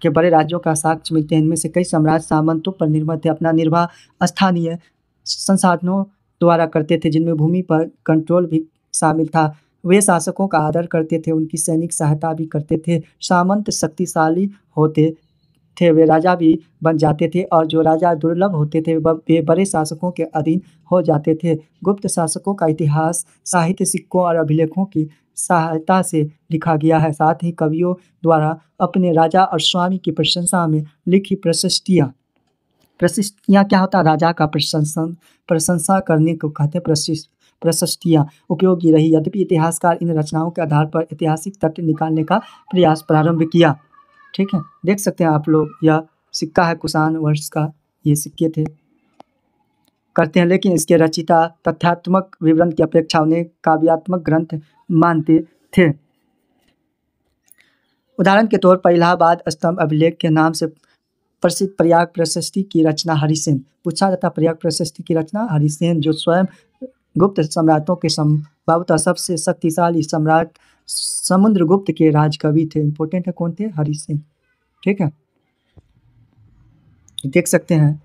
के बड़े राज्यों का साक्ष्य मिलते हैं। इनमें से कई सम्राट सामंतों पर निर्भर थे। अपना निर्वाह स्थानीय संसाधनों द्वारा करते थे, जिनमें भूमि पर कंट्रोल भी शामिल था। वे शासकों का आदर करते थे, उनकी सैनिक सहायता भी करते थे। सामंत शक्तिशाली होते थे, वे राजा भी बन जाते थे, और जो राजा दुर्लभ होते थे वे बड़े शासकों के अधीन हो जाते थे। गुप्त शासकों का इतिहास साहित्य, सिक्कों और अभिलेखों की सहायता से लिखा गया है। साथ ही कवियों द्वारा अपने राजा और स्वामी की प्रशंसा में लिखी प्रशस्तियाँ क्या होता है? राजा का प्रशंसा करने को कहते हैं प्रशस्तियाँ उपयोगी रही। यद्यपि इतिहासकार इन रचनाओं के आधार पर ऐतिहासिक तथ्य निकालने का प्रयास प्रारंभ किया। ठीक है, देख सकते हैं आप लोग, यह सिक्का है कुषाण वर्ष का, ये सिक्के थे करते हैं, लेकिन इसके रचयिता तथ्यात्मक विवरण की अपेक्षा उन्हें काव्यात्मक ग्रंथ मानते थे। उदाहरण के तौर पर इलाहाबाद स्तंभ अभिलेख के नाम से प्रसिद्ध प्रयाग प्रशस्ति की रचना हरिसेन। पूछा जाता प्रयाग प्रशस्ति की रचना हरिसेन, जो स्वयं गुप्त सम्राटों के संभवतः सबसे शक्तिशाली सम्राट समुद्रगुप्त के राजकवि थे। इंपॉर्टेंट है, कौन थे? हरिसेन। ठीक है, देख सकते हैं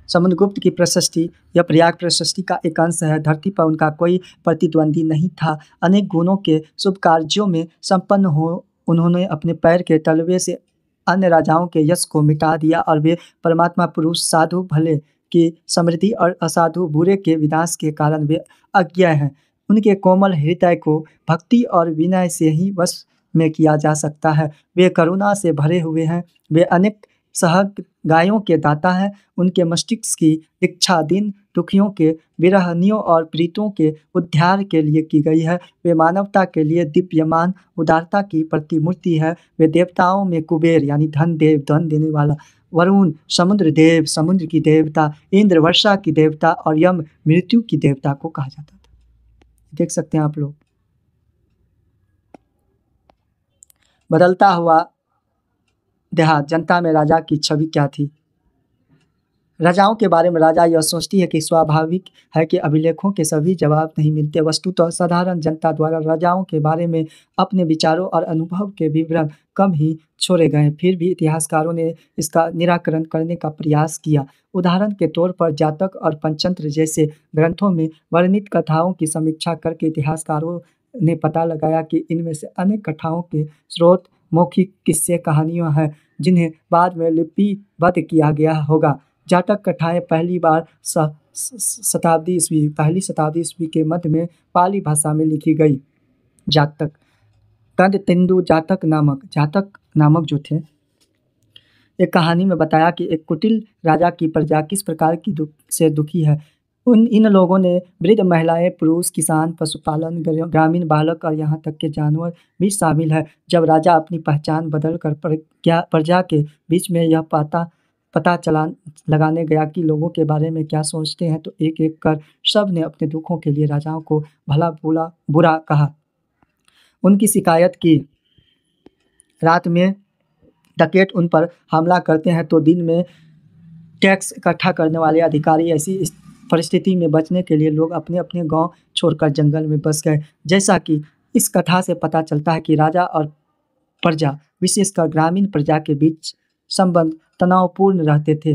समुद्रगुप्त की प्रशस्ति या प्रयाग प्रशस्ति का एक अंश है। धरती पर उनका कोई प्रतिद्वंदी नहीं था। अनेक गुणों के शुभ कार्यों में संपन्न हो उन्होंने अपने पैर के तलवे से अन्य राजाओं के यश को मिटा दिया, और वे परमात्मा पुरुष, साधु भले की समृद्धि और असाधु बुरे के विनाश के कारण वे अज्ञेय हैं। उनके कोमल हृदय को भक्ति और विनय से ही वश में किया जा सकता है। वे करुणा से भरे हुए हैं। वे अनेक सहग गायों के दाता हैं। उनके मस्तिष्क की इच्छा दीन दुखियों के, विरहनियों और प्रीतों के उद्धार के लिए की गई है। वे मानवता के लिए दिव्यमान उदारता की प्रतिमूर्ति है। वे देवताओं में कुबेर यानी धन देव, धन देने वाला, वरुण समुद्र देव, समुद्र की देवता, इंद्र वर्षा की देवता, और यम मृत्यु की देवता को कहा जाता था। देख सकते हैं आप लोग। बदलता हुआ देहात जनता में राजा की छवि क्या थी? राजाओं के बारे में राजा यह सोचती है कि स्वाभाविक है कि अभिलेखों के सभी जवाब नहीं मिलते। वस्तुतः साधारण जनता द्वारा राजाओं के बारे में अपने विचारों और अनुभव के विवरण कम ही छोड़े गए। फिर भी इतिहासकारों ने इसका निराकरण करने का प्रयास किया। उदाहरण के तौर पर जातक और पंचतंत्र जैसे ग्रंथों में वर्णित कथाओं की समीक्षा करके इतिहासकारों ने पता लगाया कि इनमें से अनेक कथाओं के स्रोत मौखिक किस्से कहानियां हैं जिन्हें बाद में लिपिबद्ध किया गया होगा। जातक कथाएं पहली शताब्दी ईस्वी के मध्य में पाली भाषा में लिखी गई। जातक तद तेंदु जातक नामक जो थे, एक कहानी में बताया कि एक कुटिल राजा की प्रजा किस प्रकार की से दुखी है। इन लोगों ने वृद्ध महिलाएं, पुरुष, किसान, पशुपालन, ग्रामीण बालक और यहाँ तक के जानवर भी शामिल है। जब राजा अपनी पहचान बदल कर प्रजा के बीच में यह पता लगाने गया कि लोगों के बारे में क्या सोचते हैं, तो एक एक कर सब ने अपने दुखों के लिए राजाओं को भला बुरा कहा, उनकी शिकायत की। रात में डकैत उन पर हमला करते हैं तो दिन में टैक्स इकट्ठा करने वाले अधिकारी। ऐसी परिस्थिति में बचने के लिए लोग अपने अपने गांव छोड़कर जंगल में बस गए। जैसा कि इस कथा से पता चलता है कि राजा और प्रजा, विशेषकर ग्रामीण प्रजा के बीच संबंध तनावपूर्ण रहते थे,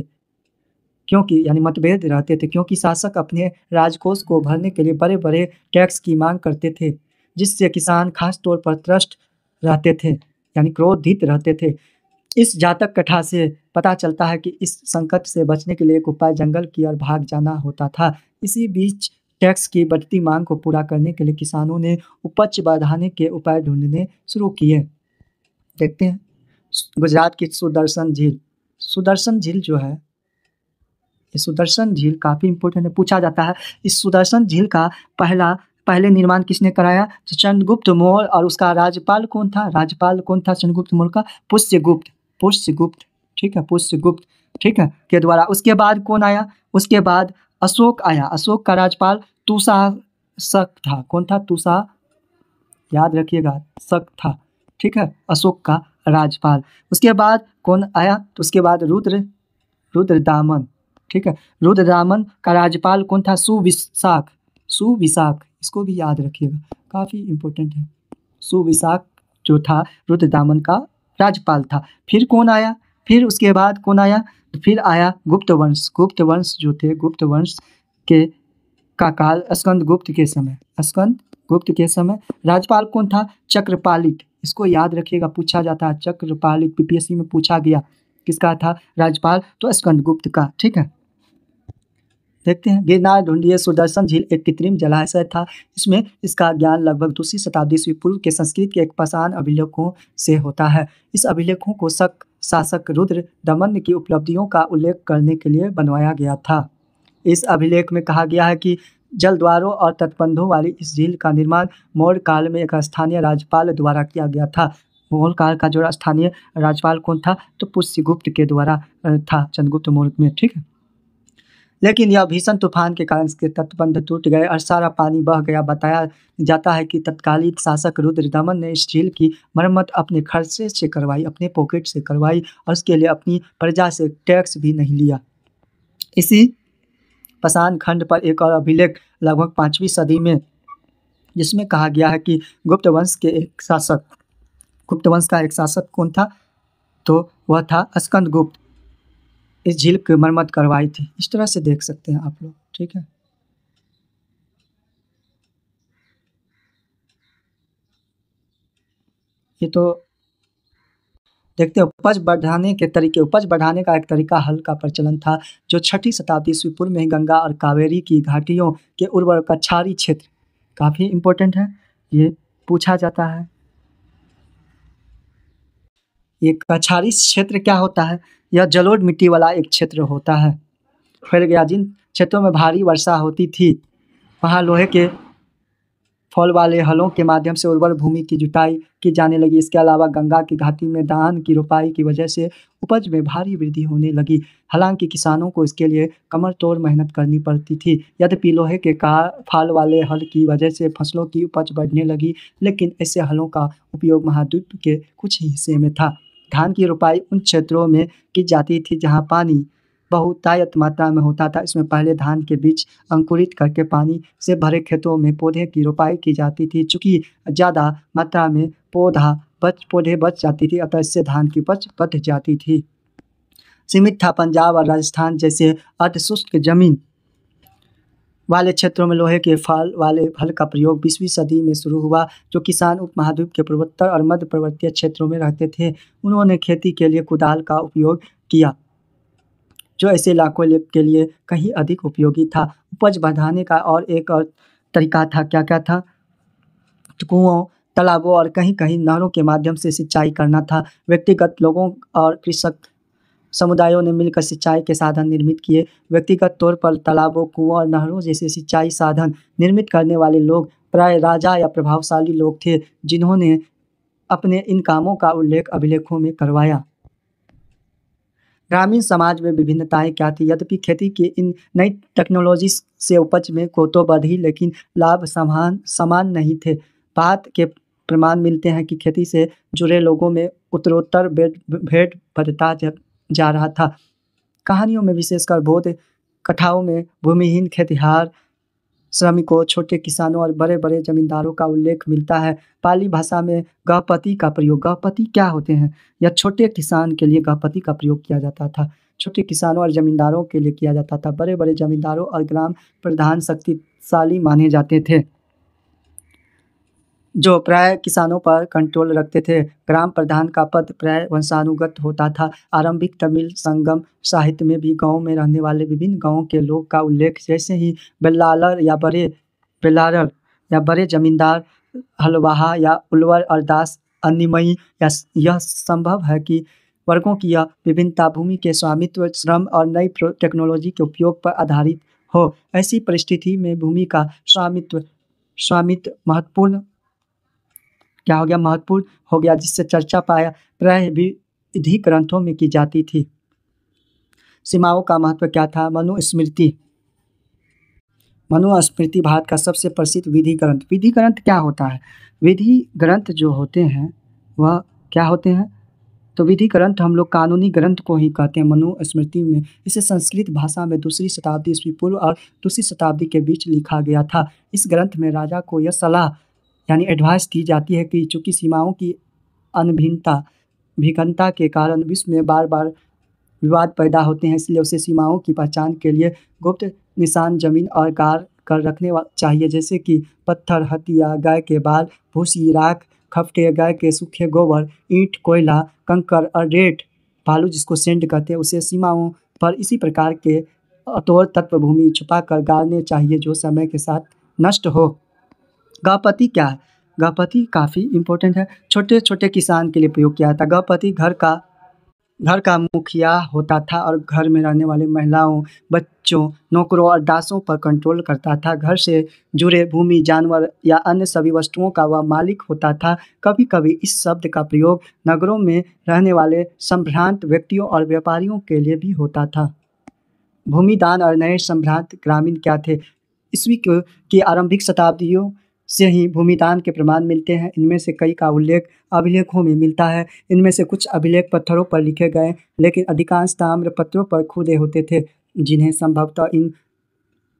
यानी मतभेद रहते थे, क्योंकि शासक अपने राजकोष को भरने के लिए बड़े बड़े टैक्स की मांग करते थे, जिससे किसान खास तौर पर त्रस्त रहते थे, यानी क्रोधित रहते थे। इस जातक कथा से पता चलता है कि इस संकट से बचने के लिए एक उपाय जंगल की ओर भाग जाना होता था। इसी बीच टैक्स की बढ़ती मांग को पूरा करने के लिए किसानों ने उपज बढ़ाने के उपाय ढूंढने शुरू किए। देखते हैं गुजरात की सुदर्शन झील जो है, ये सुदर्शन झील काफ़ी इंपॉर्टेंट है। पूछा जाता है इस सुदर्शन झील का पहले निर्माण किसने कराया? तो चंद्रगुप्त मौर्य। और उसका राज्यपाल कौन था? चंद्रगुप्त मौर्य का पुष्यगुप्त, ठीक है, पुष्यगुप्त, ठीक है, के द्वारा। उसके बाद कौन आया? उसके बाद अशोक आया। अशोक का राज्यपाल तुषाशक था। कौन था? याद रखिएगा, शक था, ठीक है, अशोक का राज्यपाल। उसके बाद कौन आया? तो उसके बाद रुद्रदामन, ठीक है, रुद्रदामन का राज्यपाल कौन था? सुविशाख, इसको भी याद रखिएगा, काफ़ी इंपॉर्टेंट है। सुविशाख जो था रुद्रदामन का राज्यपाल था। फिर कौन आया? फिर उसके बाद कौन आया? तो फिर आया गुप्त वंश जो थे, गुप्त वंश के का काल स्कंदगुप्त के समय राज्यपाल कौन था? चक्रपालित। इसको याद रखिएगा, पूछा जाता है, चक्रपालित पीपीएससी में पूछा गया किसका था राज्यपाल? तो स्कंदगुप्त का, ठीक है। देखते हैं गिरनार ढूंढिए। सुदर्शन झील एक कृत्रिम जलाशय था। इसका ज्ञान लगभग दूसरी शताब्दी ईस्वी पूर्व के संस्कृत के एक पाषाण अभिलेखों से होता है। इस अभिलेखों को शासक रुद्र दमन की उपलब्धियों का उल्लेख करने के लिए बनवाया गया था। इस अभिलेख में कहा गया है कि जलद्वारों और तटबंधों वाली इस झील का निर्माण मौर्य काल में एक स्थानीय राज्यपाल द्वारा किया गया था। मौर्य काल का जो स्थानीय राज्यपाल कौन था? तो पुष्यगुप्त के द्वारा था, चंद्रगुप्त मौर्य में, ठीक है। लेकिन यह भीषण तूफान के कारण इसके तटबंध टूट गए और सारा पानी बह गया। बताया जाता है कि तत्कालीन शासक रुद्रदमन ने इस झील की मरम्मत अपने खर्चे से करवाई, अपने पॉकेट से करवाई, और उसके लिए अपनी प्रजा से टैक्स भी नहीं लिया। इसी पाषाण खंड पर एक और अभिलेख लगभग 5वीं सदी में, जिसमें कहा गया है कि गुप्त वंश का एक शासक कौन था? तो वह था स्कंदगुप्त। इस झील की मरम्मत करवाई थी। इस तरह से देख सकते हैं आप लोग, ठीक है। ये तो देखते हैं उपज बढ़ाने का एक तरीका हल का प्रचलन था, जो 6ठी शताब्दी ईस्वी पूर्व में गंगा और कावेरी की घाटियों के उर्वर कछारी क्षेत्र, काफ़ी इम्पोर्टेंट है, ये पूछा जाता है। ये कछारी क्षेत्र क्या होता है? यह जलोढ़ मिट्टी वाला एक क्षेत्र होता है, फैल गया। जिन क्षेत्रों में भारी वर्षा होती थी वहाँ लोहे के फल वाले हलों के माध्यम से उर्वर भूमि की जुताई की जाने लगी। इसके अलावा गंगा की घाटी में धान की रोपाई की वजह से उपज में भारी वृद्धि होने लगी। हालांकि किसानों को इसके लिए कमर तोड़ मेहनत करनी पड़ती थी। यद्यपि लोहे के फाल वाले हल की वजह से फसलों की उपज बढ़ने लगी, लेकिन ऐसे हलों का उपयोग महाद्वीप के कुछ ही हिस्से में था। धान की रोपाई उन क्षेत्रों में की जाती थी जहाँ पानी बहुतायत मात्रा में होता था। इसमें पहले धान के बीज अंकुरित करके पानी से भरे खेतों में पौधे की रोपाई की जाती थी। चूँकि ज़्यादा मात्रा में पौधे बच जाती थी, अतः इससे धान की उपज बढ़ जाती थी। सीमित था। पंजाब और राजस्थान जैसे अर्धशुष्क जमीन वाले क्षेत्रों में लोहे के फाल वाले हल का प्रयोग 20वीं सदी में शुरू हुआ। जो किसान उपमहाद्वीप के पूर्वोत्तर और मध्य पर्वतीय क्षेत्रों में रहते थे, उन्होंने खेती के लिए कुदाल का उपयोग किया, जो ऐसे इलाकों के लिए कहीं अधिक उपयोगी था। उपज बढ़ाने का और एक और तरीका था। क्या क्या था? कुओं, तालाबों और कहीं कहीं नहरों के माध्यम से सिंचाई करना था। व्यक्तिगत लोगों और कृषक समुदायों ने मिलकर सिंचाई के साधन निर्मित किए। व्यक्तिगत तौर पर तालाबों, कुओं और नहरों जैसे सिंचाई साधन निर्मित करने वाले लोग प्राय राजा या प्रभावशाली लोग थे, जिन्होंने अपने इन कामों का उल्लेख अभिलेखों में करवाया। ग्रामीण समाज में विभिन्नताएं क्या थी? यद्यपि खेती की इन नई टेक्नोलॉजी से उपज में तो बढ़ी, लेकिन लाभ समान नहीं थे। बात के प्रमाण मिलते हैं कि खेती से जुड़े लोगों में उत्तरोत्तर भेद बढ़ता जा रहा था। कहानियों में विशेषकर बौद्ध कथाओं में भूमिहीन खेतिहर, श्रमिकों, छोटे किसानों और बड़े बड़े जमींदारों का उल्लेख मिलता है। पाली भाषा में गहपति का प्रयोग, गहपति क्या होते हैं? या छोटे किसान के लिए गहपति का प्रयोग किया जाता था। छोटे किसानों और जमींदारों के लिए किया जाता था। बड़े बड़े जमींदारों और ग्राम प्रधान शक्तिशाली माने जाते थे, जो प्राय किसानों पर कंट्रोल रखते थे। ग्राम प्रधान का पद प्राय वंशानुगत होता था। आरंभिक तमिल संगम साहित्य में भी गांव में रहने वाले विभिन्न गांवों के लोग का उल्लेख, जैसे ही बेल्लालर या बड़े जमींदार, हलवाहा या उलवर और दास अन्यमयी। यह संभव है कि वर्गों की यह विभिन्नता भूमि के स्वामित्व, श्रम और नई टेक्नोलॉजी के उपयोग पर आधारित हो। ऐसी परिस्थिति में भूमि का स्वामित्व महत्वपूर्ण हो गया, जिससे चर्चा प्राय विधि ग्रंथों में की जाती थी। सीमाओं का महत्व क्या था? मनुस्मृति भारत का सबसे प्रसिद्ध विधि ग्रंथ। विधि ग्रंथ क्या होता है? विधि ग्रंथ जो होते हैं वह क्या होते हैं? तो विधि ग्रंथ हम लोग कानूनी ग्रंथ को ही कहते हैं। मनुस्मृति में इसे संस्कृत भाषा में 2वीं शताब्दी ईस्वी पूर्व और 2वीं शताब्दी के बीच लिखा गया था। इस ग्रंथ में राजा को यह सलाह यानी एडवाइस दी जाती है कि चूंकि सीमाओं की भिन्नता के कारण विश्व में बार बार विवाद पैदा होते हैं, इसलिए उसे सीमाओं की पहचान के लिए गुप्त निशान जमीन और गाड़ कर रखने चाहिए, जैसे कि पत्थर, हथिया, गाय के बाल, भूसी, राख, खपटे, गाय के सूखे गोबर, ईंट, कोयला, कंकड़ और रेत भालू जिसको सेंड कहते हैं, उसे सीमाओं पर इसी प्रकार के अतोड़ तत्व भूमि छुपा कर गाड़ने चाहिए, जो समय के साथ नष्ट हो। गहपति क्या है? गहपति काफ़ी इम्पोर्टेंट है। छोटे छोटे किसान के लिए प्रयोग किया जाता। गहपति घर का मुखिया होता था और घर में रहने वाले महिलाओं, बच्चों, नौकरों और दासों पर कंट्रोल करता था। घर से जुड़े भूमि, जानवर या अन्य सभी वस्तुओं का वह मालिक होता था। कभी कभी इस शब्द का प्रयोग नगरों में रहने वाले संभ्रांत व्यक्तियों और व्यापारियों के लिए भी होता था। भूमिदान और नए संभ्रांत ग्रामीण क्या थे? ईस्वी की आरंभिक शताब्दियों से ही भूमिदान के प्रमाण मिलते हैं। इनमें से कई का उल्लेख अभिलेखों में मिलता है। इनमें से कुछ अभिलेख पत्थरों पर लिखे गए, लेकिन अधिकांश ताम्र पत्रों पर खुदे होते थे, जिन्हें संभवतः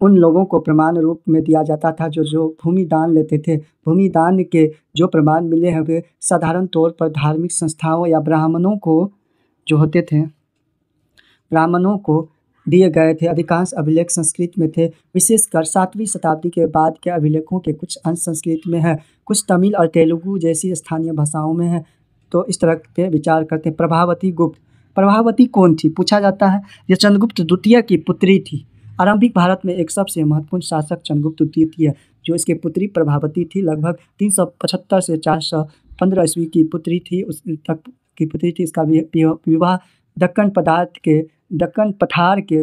उन लोगों को प्रमाण रूप में दिया जाता था जो भूमिदान लेते थे। भूमिदान के जो प्रमाण मिले हैं वे साधारण तौर पर धार्मिक संस्थाओं या ब्राह्मणों को दिए गए थे। अधिकांश अभिलेख संस्कृत में थे, विशेषकर 7वीं शताब्दी के बाद के अभिलेखों के कुछ अंश संस्कृत में है, कुछ तमिल और तेलुगु जैसी स्थानीय भाषाओं में है। तो इस तरह पे विचार करते हैं। प्रभावती गुप्त। प्रभावती कौन थी? पूछा जाता है। यह चंद्रगुप्त द्वितीय की पुत्री थी। आरंभिक भारत में एक सबसे महत्वपूर्ण शासक चंद्रगुप्त द्वितीय, जो इसके पुत्री प्रभावती थी, लगभग 375 से 415 ईस्वी की पुत्री थी। इसका विवाह दक्कन पठार के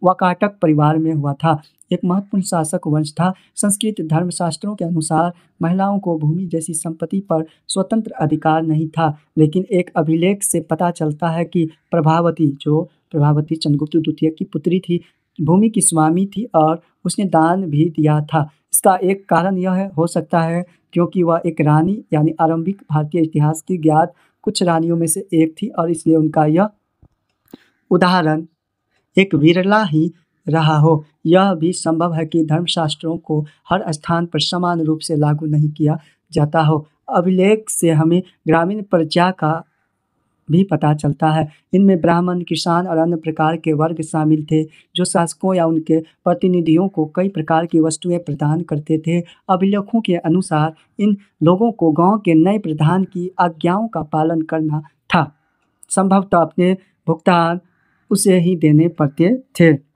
वाकाटक परिवार में हुआ था। एक महत्वपूर्ण शासक वंश था। संस्कृत धर्मशास्त्रों के अनुसार महिलाओं को भूमि जैसी संपत्ति पर स्वतंत्र अधिकार नहीं था, लेकिन एक अभिलेख से पता चलता है कि प्रभावती चंद्रगुप्त द्वितीय की पुत्री थी, भूमि की स्वामी थी और उसने दान भी दिया था। इसका एक कारण यह हो सकता है क्योंकि वह एक रानी यानी आरंभिक भारतीय इतिहास की ज्ञात कुछ रानियों में से एक थी और इसलिए उनका यह उदाहरण एक विरला ही रहा हो। यह भी संभव है कि धर्मशास्त्रों को हर स्थान पर समान रूप से लागू नहीं किया जाता हो। अभिलेख से हमें ग्रामीण प्रजा का भी पता चलता है। इनमें ब्राह्मण, किसान और अन्य प्रकार के वर्ग शामिल थे, जो शासकों या उनके प्रतिनिधियों को कई प्रकार की वस्तुएं प्रदान करते थे। अभिलेखों के अनुसार इन लोगों को गांव के नए प्रधान की आज्ञाओं का पालन करना था। संभवतः अपने भुगतान उसे ही देने पड़ते थे।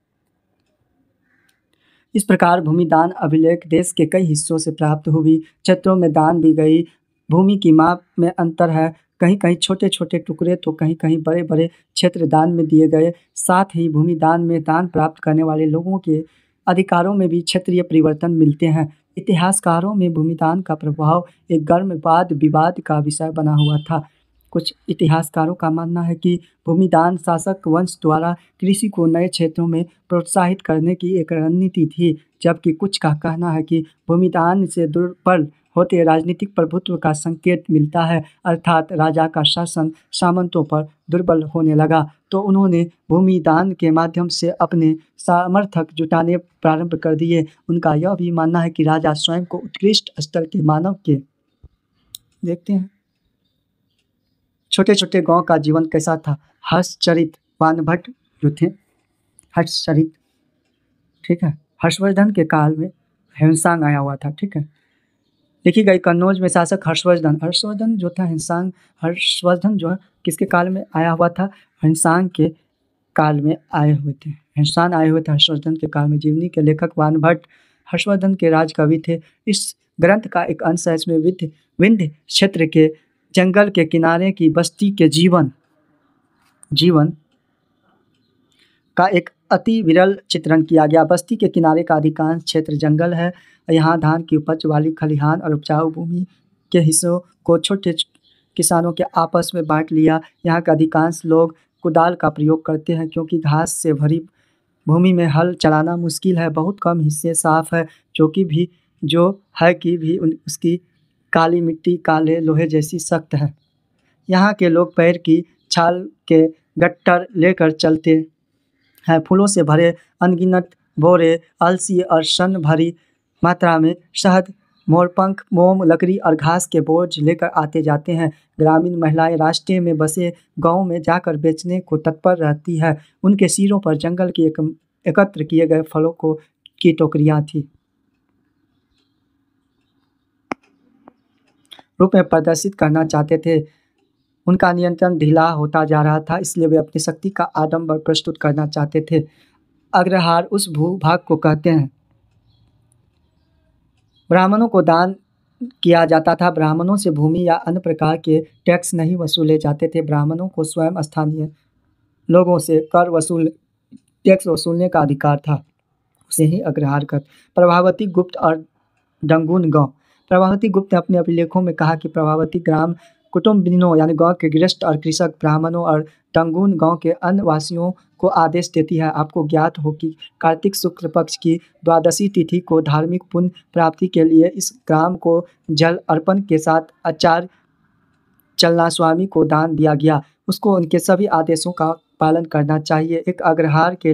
इस प्रकार भूमिदान अभिलेख देश के कई हिस्सों से प्राप्त हुई। क्षेत्रों में दान दी गई भूमि की माप में अंतर है। कहीं कहीं छोटे छोटे टुकड़े तो कहीं कहीं बड़े बड़े क्षेत्र दान में दिए गए। साथ ही भूमिदान में दान प्राप्त करने वाले लोगों के अधिकारों में भी क्षेत्रीय परिवर्तन मिलते हैं। इतिहासकारों में भूमिदान का प्रभाव एक गर्म वाद विवाद का विषय बना हुआ था। कुछ इतिहासकारों का मानना है कि भूमिदान शासक वंश द्वारा कृषि को नए क्षेत्रों में प्रोत्साहित करने की एक रणनीति थी, जबकि कुछ का कहना है कि भूमिदान से दुर्बल होते राजनीतिक प्रभुत्व का संकेत मिलता है, अर्थात राजा का शासन सामंतों पर दुर्बल होने लगा तो उन्होंने भूमिदान के माध्यम से अपने समर्थक जुटाने प्रारंभ कर दिए। उनका यह भी मानना है कि राजा स्वयं को उत्कृष्ट स्तर के मानव के देखते हैं। छोटे छोटे गांव का जीवन कैसा था? हर्षचरित बाणभट्ट जो थे, हर्षचरित, ठीक है, हर्षवर्धन के काल में हिमसांग आया हुआ था, ठीक है। लिखी गई कन्नौज में शासक हर्षवर्धन जो था हर्षवर्धन जो है किसके काल में आया हुआ था? हिमसांग के काल में आए हुए थे। हिमसान आए हुए थे हर्षवर्धन के काल में। जीवनी के लेखक बाणभट्ट हर्षवर्धन के राजकवि थे। इस ग्रंथ का एक अंश है। इसमें विंध्य क्षेत्र के जंगल के किनारे की बस्ती के जीवन का एक अति विरल चित्रण किया गया। बस्ती के किनारे का अधिकांश क्षेत्र जंगल है। यहाँ धान की उपज वाली खलिहान और उपजाऊ भूमि के हिस्सों को छोटे किसानों के आपस में बांट लिया। यहाँ के अधिकांश लोग कुदाल का प्रयोग करते हैं क्योंकि घास से भरी भूमि में हल चलाना मुश्किल है। बहुत कम हिस्से साफ है, उसकी काली मिट्टी काले लोहे जैसी सख्त है। यहाँ के लोग पैर की छाल के गट्टर लेकर चलते हैं। फूलों से भरे अनगिनत बोरे, अलसी और सन भरी मात्रा में शहद, मोरपंख, मोम, लकड़ी और घास के बोझ लेकर आते जाते हैं। ग्रामीण महिलाएं रास्ते में बसे गांव में जाकर बेचने को तत्पर रहती है। उनके सिरों पर जंगल के एकत्र किए गए फलों की टोकरियां थी रूप में प्रदर्शित करना चाहते थे। उनका नियंत्रण ढीला होता जा रहा था, इसलिए वे अपनी शक्ति का आडंबर प्रस्तुत करना चाहते थे। अग्रहार उस भूभाग को कहते हैं। ब्राह्मणों को दान किया जाता था। ब्राह्मणों से भूमि या अन्य प्रकार के टैक्स नहीं वसूले जाते थे। ब्राह्मणों को स्वयं स्थानीय लोगों से टैक्स वसूलने का अधिकार था। उसे ही अग्रहार कहते। प्रभावती गुप्त और डंगून गांव। प्रभावती गुप्त ने अपने अभिलेखों में कहा कि प्रभावती ग्राम कुटुंबिनों यानी गांव के गृहस्थ और कृषक ब्राह्मणों और डंगून गांव के अन्य वासियों को आदेश देती है। आपको ज्ञात हो कि कार्तिक शुक्ल पक्ष की द्वादशी तिथि को धार्मिक पुण्य प्राप्ति के लिए इस ग्राम को जल अर्पण के साथ आचार्य चलना स्वामी को दान दिया गया। उसको उनके सभी आदेशों का पालन करना चाहिए। एक अग्रहार के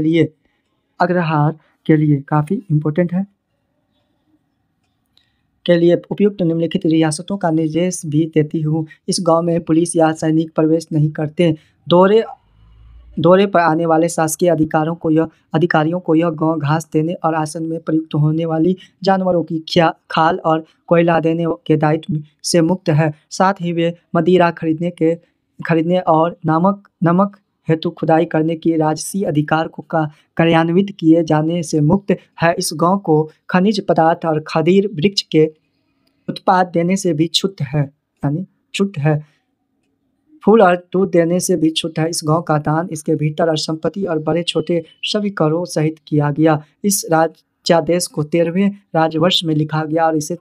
लिए काफ़ी इम्पोर्टेंट है के लिए उपयुक्त निम्नलिखित रियासतों का निर्देश भी देती हूँ। इस गांव में पुलिस या सैनिक प्रवेश नहीं करते। दौरे पर आने वाले शासकीय अधिकारियों को यह गांव घास देने और आसन में प्रयुक्त होने वाली जानवरों की खाल और कोयला देने के दायित्व से मुक्त है। साथ ही वे मदिरा खरीदने और नमक हेतु खुदाई करने की राजसी अधिकार को कार्यान्वित किए जाने से मुक्त है। इस गांव को खनिज पदार्थ और खदीर वृक्ष के उत्पाद देने से भी छूट है। फूल और दूध देने से भी छूट है। इस गांव का दान इसके भीतर और संपत्ति और बड़े छोटे सभी करों सहित किया गया। इस राज्यादेश को 13वें राजवर्ष में लिखा गया और इसे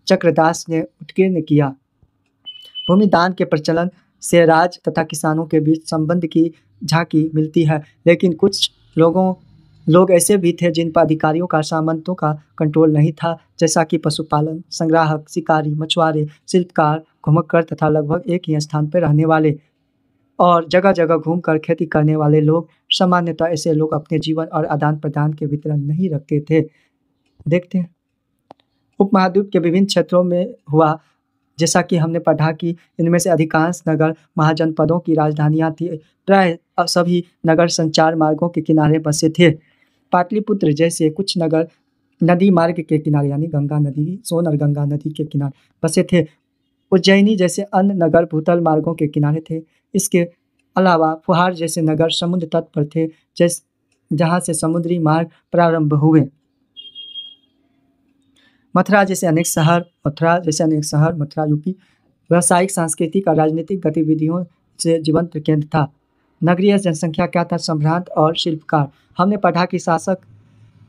चक्रदास ने उत्कीर्ण किया। भूमि दान के प्रचलन से राज तथा किसानों के बीच संबंध की झांकी मिलती है, लेकिन कुछ लोग ऐसे भी थे जिन पर अधिकारियों का सामंतों का कंट्रोल नहीं था, जैसा कि पशुपालन, संग्राहक, शिकारी, मछुआरे, शिल्पकार, घुमक्कड़ तथा लगभग एक ही स्थान पर रहने वाले। और जगह जगह घूमकर खेती करने वाले लोग। सामान्यतः ऐसे लोग अपने जीवन और आदान प्रदान के वितरण नहीं रखते थे। देखते हैं उपमहाद्वीप के विभिन्न क्षेत्रों में हुआ। जैसा कि हमने पढ़ा कि इनमें से अधिकांश नगर महाजनपदों की राजधानियां थी। प्राय सभी नगर संचार मार्गों के किनारे बसे थे। पाटलिपुत्र जैसे कुछ नगर नदी मार्ग के किनारे यानी गंगा नदी, सोन और गंगा नदी के किनारे बसे थे। उज्जैनी जैसे अन्य नगर भूतल मार्गों के किनारे थे। इसके अलावा फुहार जैसे नगर समुद्र तट पर थे, जहाँ से समुद्री मार्ग प्रारंभ हुए। मथुरा यूपी व्यावसायिक, सांस्कृतिक और राजनीतिक गतिविधियों से जीवंत केंद्र था। नगरीय जनसंख्या क्या था? संभ्रांत और शिल्पकार। हमने पढ़ा कि शासक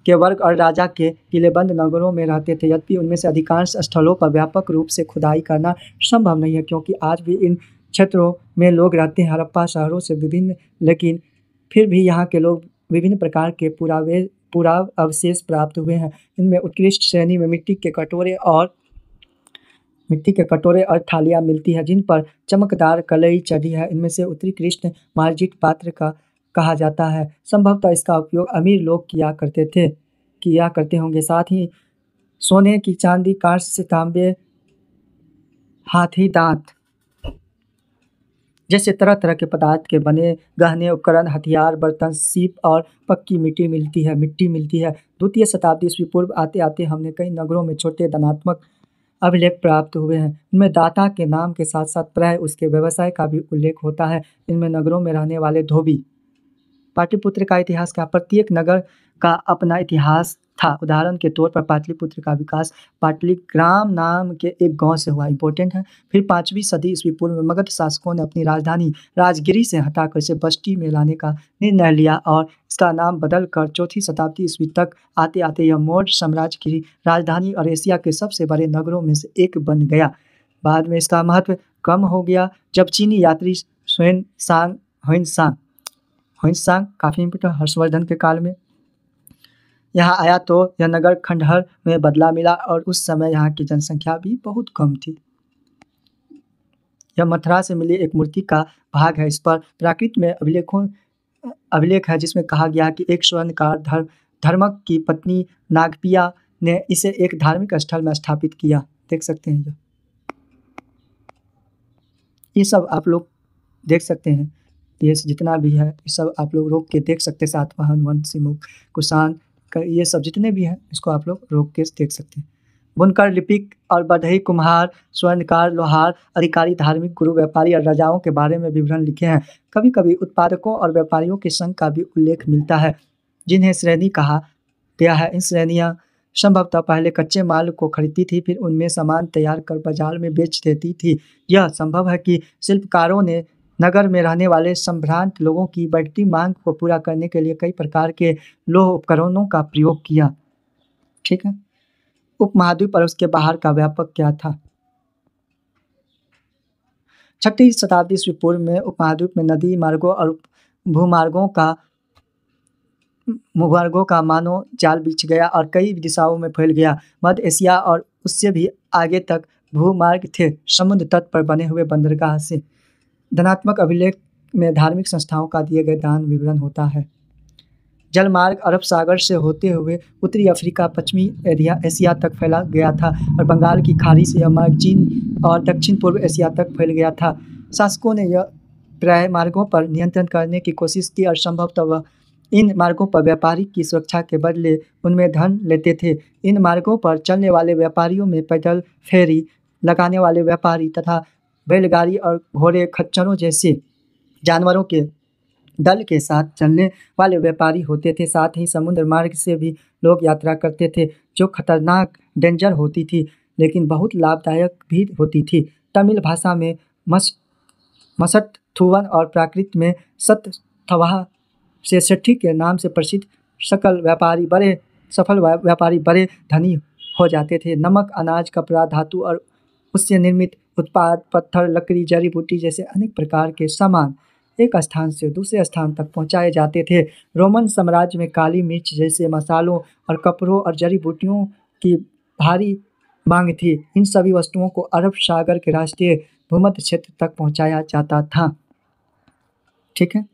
के वर्ग और राजा के किलेबंद नगरों में रहते थे। यद्यपि उनमें से अधिकांश स्थलों पर व्यापक रूप से खुदाई करना संभव नहीं है, क्योंकि आज भी इन क्षेत्रों में लोग रहते हैं। हड़प्पा शहरों से विभिन्न, लेकिन फिर भी यहाँ के लोग विभिन्न प्रकार के पुरावशेष प्राप्त हुए हैं। इनमें उत्कृष्ट श्रेणी में मिट्टी के कटोरे और थालियाँ मिलती हैं, जिन पर चमकदार कलई चढ़ी है। इनमें से उत्कृष्ट मार्जित पात्र का कहा जाता है। संभवतः इसका उपयोग अमीर लोग किया करते होंगे। साथ ही सोने की, चांदी, कांस्य, तांबे, हाथी दांत जैसे तरह तरह के पदार्थ के बने गहने, उपकरण, हथियार, बर्तन, सीप और पक्की मिट्टी मिलती है। द्वितीय शताब्दी ईस्वी पूर्व आते आते हमने कई नगरों में छोटे धनात्मक अभिलेख प्राप्त हुए हैं। इनमें दाता के नाम के साथ साथ प्राय उसके व्यवसाय का भी उल्लेख होता है। इनमें नगरों में रहने वाले धोबी। पाटलिपुत्र का इतिहास क्या? प्रत्येक नगर का अपना इतिहास था। उदाहरण के तौर पर पाटलिपुत्र का विकास पाटलिग्राम नाम के एक गांव से हुआ। इंपॉर्टेंट है। फिर 5वीं सदी ईस्वी पूर्व में मगध शासकों ने अपनी राजधानी राजगिरी से हटाकर इसे बस्ती में लाने का निर्णय लिया और इसका नाम बदलकर 4वीं शताब्दी ईस्वी तक आते आते यह मौर्य साम्राज्य की राजधानी और एशिया के सबसे बड़े नगरों में से एक बन गया। बाद में इसका महत्व कम हो गया जब चीनी यात्री ह्वेनसांग काफ़ी इंपॉर्टेंट हर्षवर्धन के काल में यहाँ आया तो यह नगर खंडहर में बदला मिला और उस समय यहाँ की जनसंख्या भी बहुत कम थी। यह मथुरा से मिली एक मूर्ति का भाग है। इस पर प्राकृत में अभिलेख है, जिसमें कहा गया कि एक स्वर्णकार धर्मक की पत्नी नागपिया ने इसे एक धार्मिक स्थल में स्थापित किया। देख सकते हैं ये सब आप लोग देख सकते हैं। ये जितना भी है ये सब आप लोग रोक के देख सकते हैं। सातवाहन, वंश, सिमुक, कुषाण का ये सब जितने भी हैं इसको आप लोग रोक के देख सकते हैं। बुनकर, लिपिक और बढ़ई, कुम्हार, स्वर्णकार, लोहार, अधिकारी, धार्मिक गुरु, व्यापारी और राजाओं के बारे में विवरण लिखे हैं। कभी कभी उत्पादकों और व्यापारियों के संघ का भी उल्लेख मिलता है, जिन्हें श्रेणी कहा गया है। इन श्रेणियाँ संभवतः पहले कच्चे माल को खरीदती थी, फिर उनमें सामान तैयार कर बाजार में बेच देती थी। यह संभव है कि शिल्पकारों ने नगर में रहने वाले संभ्रांत लोगों की बढ़ती मांग को पूरा करने के लिए कई प्रकार के लौह उपकरणों का प्रयोग किया। ठीक है। उपमहाद्वीप और उसके बाहर का व्यापक क्या था? 6वीं शताब्दी ईस्वी पूर्व में उपमहाद्वीप में नदी मार्गों और भूमार्गों का मानव जाल बिछ गया और कई दिशाओं में फैल गया। मध्य एशिया और उससे भी आगे तक भूमार्ग थे। समुद्र तट पर बने हुए बंदरगाह से धनात्मक अभिलेख में धार्मिक संस्थाओं का दिए गए दान विवरण होता है। जलमार्ग अरब सागर से होते हुए उत्तरी अफ्रीका, पश्चिमी एशिया तक फैला गया था और बंगाल की खाड़ी से यह मार्ग चीन और दक्षिण पूर्व एशिया तक फैल गया था। शासकों ने यह प्राय मार्गों पर नियंत्रण करने की कोशिश की और संभवतः वह इन मार्गों पर व्यापारी की सुरक्षा के बदले उनमें धन लेते थे। इन मार्गों पर चलने वाले व्यापारियों में पैदल फेरी लगाने वाले व्यापारी तथा बैलगाड़ी और घोड़े खच्चरों जैसे जानवरों के दल के साथ चलने वाले व्यापारी होते थे। साथ ही समुद्र मार्ग से भी लोग यात्रा करते थे, जो खतरनाक डेंजर होती थी लेकिन बहुत लाभदायक भी होती थी। तमिल भाषा में मसट्थुवन और प्राकृत में सतथवाह से सेठी के नाम से प्रसिद्ध सफल व्यापारी बड़े धनी हो जाते थे। नमक, अनाज, कपड़ा, धातु और उससे निर्मित उत्पाद, पत्थर, लकड़ी, जड़ी बूटी जैसे अनेक प्रकार के सामान एक स्थान से दूसरे स्थान तक पहुंचाए जाते थे। रोमन साम्राज्य में काली मिर्च जैसे मसालों और कपड़ों और जड़ी बूटियों की भारी मांग थी। इन सभी वस्तुओं को अरब सागर के राष्ट्रीय भूमध्य क्षेत्र तक पहुंचाया जाता था। ठीक है।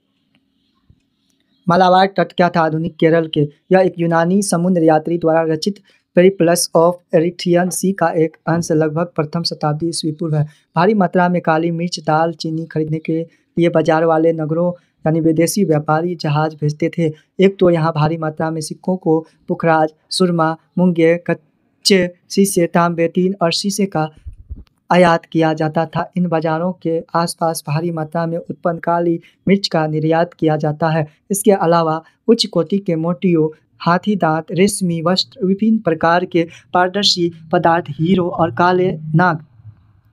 मालाबार तट क्या था आधुनिक केरल के? यह एक यूनानी समुद्र यात्री द्वारा रचित पेरिप्लस ऑफ एरिथ्रियन सी का एक अंश लगभग प्रथम शताब्दी ईस्वी पूर्व है। भारी मात्रा में काली मिर्च, दाल, चीनी खरीदने के लिए बाजार वाले नगरों यानी विदेशी व्यापारी जहाज भेजते थे। एक तो यहाँ भारी मात्रा में सिक्कों को पुखराज, सुरमा, मूंगे, कच्चे शीशे, तांबे, टीन और शीशे का आयात किया जाता था। इन बाजारों के आसपास भारी मात्रा में उत्पन्न काली मिर्च का निर्यात किया जाता है। इसके अलावा उच्च कोटि के मोतियों, हाथी दांत, रेशमी वस्त्र, विभिन्न प्रकार के पारदर्शी पदार्थ, हीरो और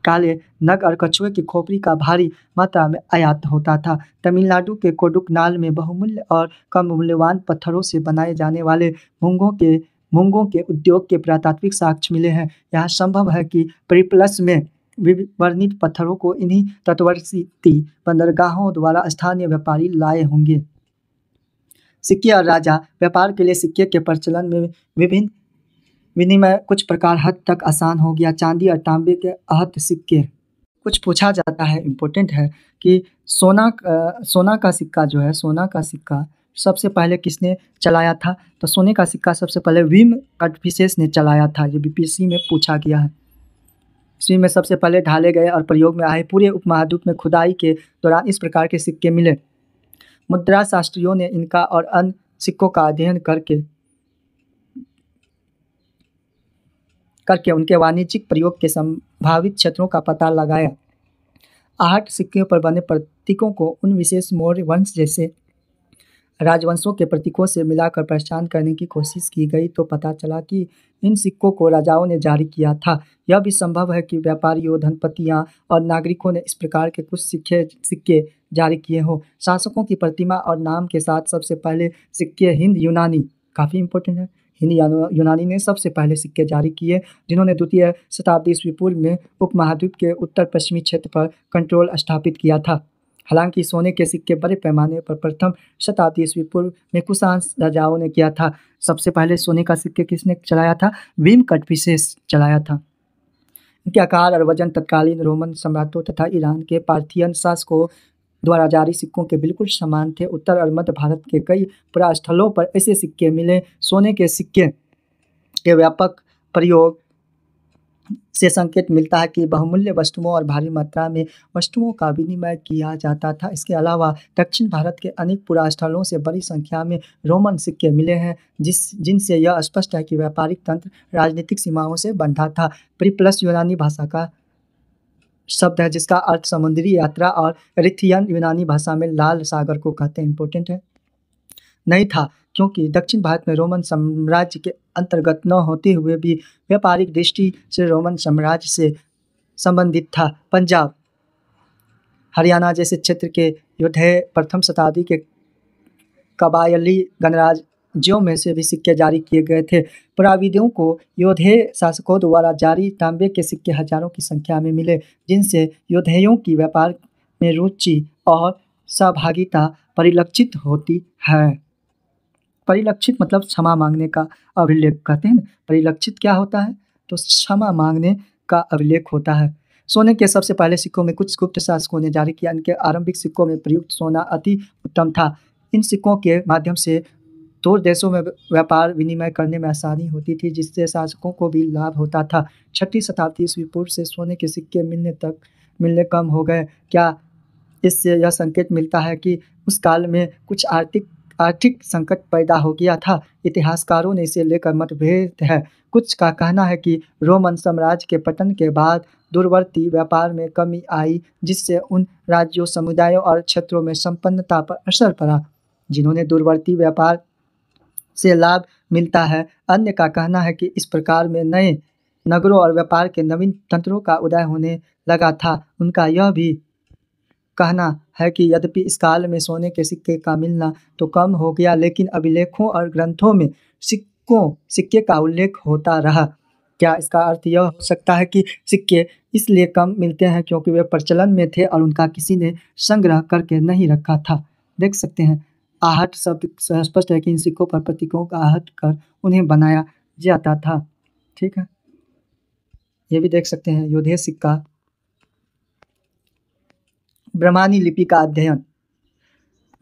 काले नग और कछुए की खोपड़ी का भारी मात्रा में आयात होता था। तमिलनाडु के कोडुकनाल में बहुमूल्य और कम मूल्यवान पत्थरों से बनाए जाने वाले मूंगों के उद्योग के पुरातात्विक साक्ष्य मिले हैं। यह संभव है कि पेरिप्लस में वर्णित पत्थरों को इन्हीं तटवर्ती बंदरगाहों द्वारा स्थानीय व्यापारी लाए होंगे। सिक्के और राजा व्यापार के लिए सिक्के के प्रचलन में विभिन्न विनिमय कुछ प्रकार हद तक आसान हो गया। चांदी और तांबे के आहत सिक्के। कुछ पूछा जाता है, इम्पोर्टेंट है कि सोना का सिक्का जो है, सोना का सिक्का सबसे पहले किसने चलाया था? तो सोने का सिक्का सबसे पहले विम कटफिसेस ने चलाया था। ये बीपीएससी में पूछा गया है। इसमें में सबसे पहले ढाले गए और प्रयोग में आए। पूरे उपमहाद्वीप में खुदाई के दौरान इस प्रकार के सिक्के मिले। मुद्रा शास्त्रियों ने इनका और अन्य सिक्कों का अध्ययन करके उनके वाणिज्यिक प्रयोग के संभावित क्षेत्रों का पता लगाया। आहट सिक्कों पर बने प्रतीकों को उन विशेष मौर्य वंश जैसे राजवंशों के प्रतीकों से मिलाकर पहचान करने की कोशिश की गई तो पता चला कि इन सिक्कों को राजाओं ने जारी किया था। यह भी संभव है कि व्यापारियों, धनपतियों और नागरिकों ने इस प्रकार के कुछ सिक्के जारी किए हों। शासकों की प्रतिमा और नाम के साथ सबसे पहले सिक्के हिंद यूनानी, काफ़ी इंपॉर्टेंट है, हिंद यूनानी ने सबसे पहले सिक्के जारी किए, जिन्होंने द्वितीय शताब्दी ईस्वी पूर्व में उपमहाद्वीप के उत्तर पश्चिमी क्षेत्र पर कंट्रोल स्थापित किया था। हालांकि सोने के सिक्के बड़े पैमाने पर प्रथम शताब्दी ईस्वी पूर्व में कुषाण राजाओं ने किया था। सबसे पहले सोने का सिक्के किसने चलाया था? विम कटफिसेस चलाया था। इनके आकार और वजन तत्कालीन रोमन सम्राटों तथा ईरान के पार्थियन शासकों द्वारा जारी सिक्कों के बिल्कुल समान थे। उत्तर और मध्य भारत के कई पुरास्थलों पर ऐसे सिक्के मिले। सोने के सिक्के के व्यापक प्रयोग से संकेत मिलता है कि बहुमूल्य वस्तुओं और भारी मात्रा में वस्तुओं का विनिमय किया जाता था। इसके अलावा दक्षिण भारत के अनेक पुरास्थलों से बड़ी संख्या में रोमन सिक्के मिले हैं, जिनसे यह स्पष्ट है कि व्यापारिक तंत्र राजनीतिक सीमाओं से बंधा था। पेरिप्लस यूनानी भाषा का शब्द है जिसका अर्थ समुद्री यात्रा और एरिथ्रियन यूनानी भाषा में लाल सागर को कहते हैं। इंपॉर्टेंट है। नहीं था क्योंकि दक्षिण भारत में रोमन साम्राज्य के अंतर्गत न होते हुए भी व्यापारिक दृष्टि से रोमन साम्राज्य से संबंधित था। पंजाब, हरियाणा जैसे क्षेत्र के योद्धे प्रथम शताब्दी के कबायली गणराज्यों में से भी सिक्के जारी किए गए थे। पुराविदों को योद्धे शासकों द्वारा जारी तांबे के सिक्के हजारों की संख्या में मिले, जिनसे योद्धेयों की व्यापार में रुचि और सहभागिता परिलक्षित होती है। परिलक्षित मतलब क्षमा मांगने का अभिलेख कहते हैं। परिलक्षित क्या होता है? तो क्षमा मांगने का अभिलेख होता है। सोने के सबसे पहले सिक्कों में कुछ गुप्त शासकों ने जारी किया। इनके आरंभिक सिक्कों में प्रयुक्त सोना अति उत्तम था। इन सिक्कों के माध्यम से दूर देशों में व्यापार विनिमय करने में आसानी होती थी, जिससे शासकों को भी लाभ होता था। 6वीं शताब्दी ईस्वी पूर्व से सोने के सिक्के मिलने कम हो गए। क्या इससे यह संकेत मिलता है कि उस काल में कुछ आर्थिक संकट पैदा हो गया था? इतिहासकारों ने इसे लेकर मतभेद है। कुछ का कहना है कि रोमन साम्राज्य के पतन के बाद दूरवर्ती व्यापार में कमी आई, जिससे उन राज्यों, समुदायों और क्षेत्रों में संपन्नता पर असर पड़ा जिन्होंने दूरवर्ती व्यापार से लाभ मिलता है। अन्य का कहना है कि इस प्रकार में नए नगरों और व्यापार के नवीन तंत्रों का उदय होने लगा था। उनका यह भी कहना है कि यद्यपि इस काल में सोने के सिक्के का मिलना तो कम हो गया, लेकिन अभिलेखों और ग्रंथों में सिक्के का उल्लेख होता रहा। क्या इसका अर्थ यह हो सकता है कि सिक्के इसलिए कम मिलते हैं क्योंकि वे प्रचलन में थे और उनका किसी ने संग्रह करके नहीं रखा था? देख सकते हैं, आहट शब्द स्पष्ट है कि इन सिक्कों पर प्रतीकों का आहट कर उन्हें बनाया जाता था। ठीक है, ये भी देख सकते हैं। योधे सिक्का, ब्राह्मणी लिपि का अध्ययन।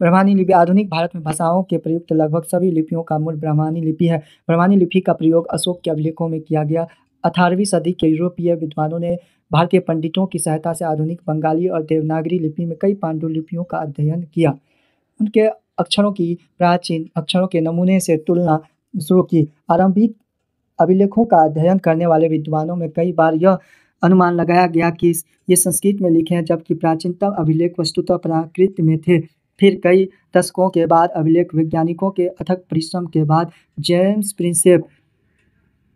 ब्रह्मानी लिपि आधुनिक भारत में भाषाओं के प्रयुक्त लगभग सभी लिपियों का मूल ब्रह्मानी लिपि है। ब्रह्मानी लिपि का प्रयोग अशोक के अभिलेखों में किया गया। 18वीं सदी के यूरोपीय विद्वानों ने भारतीय पंडितों की सहायता से आधुनिक बंगाली और देवनागरी लिपि में कई पांडुलिपियों का अध्ययन किया। उनके अक्षरों की प्राचीन अक्षरों के नमूने से तुलना शुरू की। आरंभिक अभिलेखों का अध्ययन करने वाले विद्वानों में कई बार यह अनुमान लगाया गया कि ये संस्कृत में लिखे हैं, जबकि प्राचीनतम अभिलेख वस्तुतः प्राकृत में थे। फिर कई दशकों के बाद अभिलेख वैज्ञानिकों के अथक परिश्रम के बाद जेम्स प्रिंसेप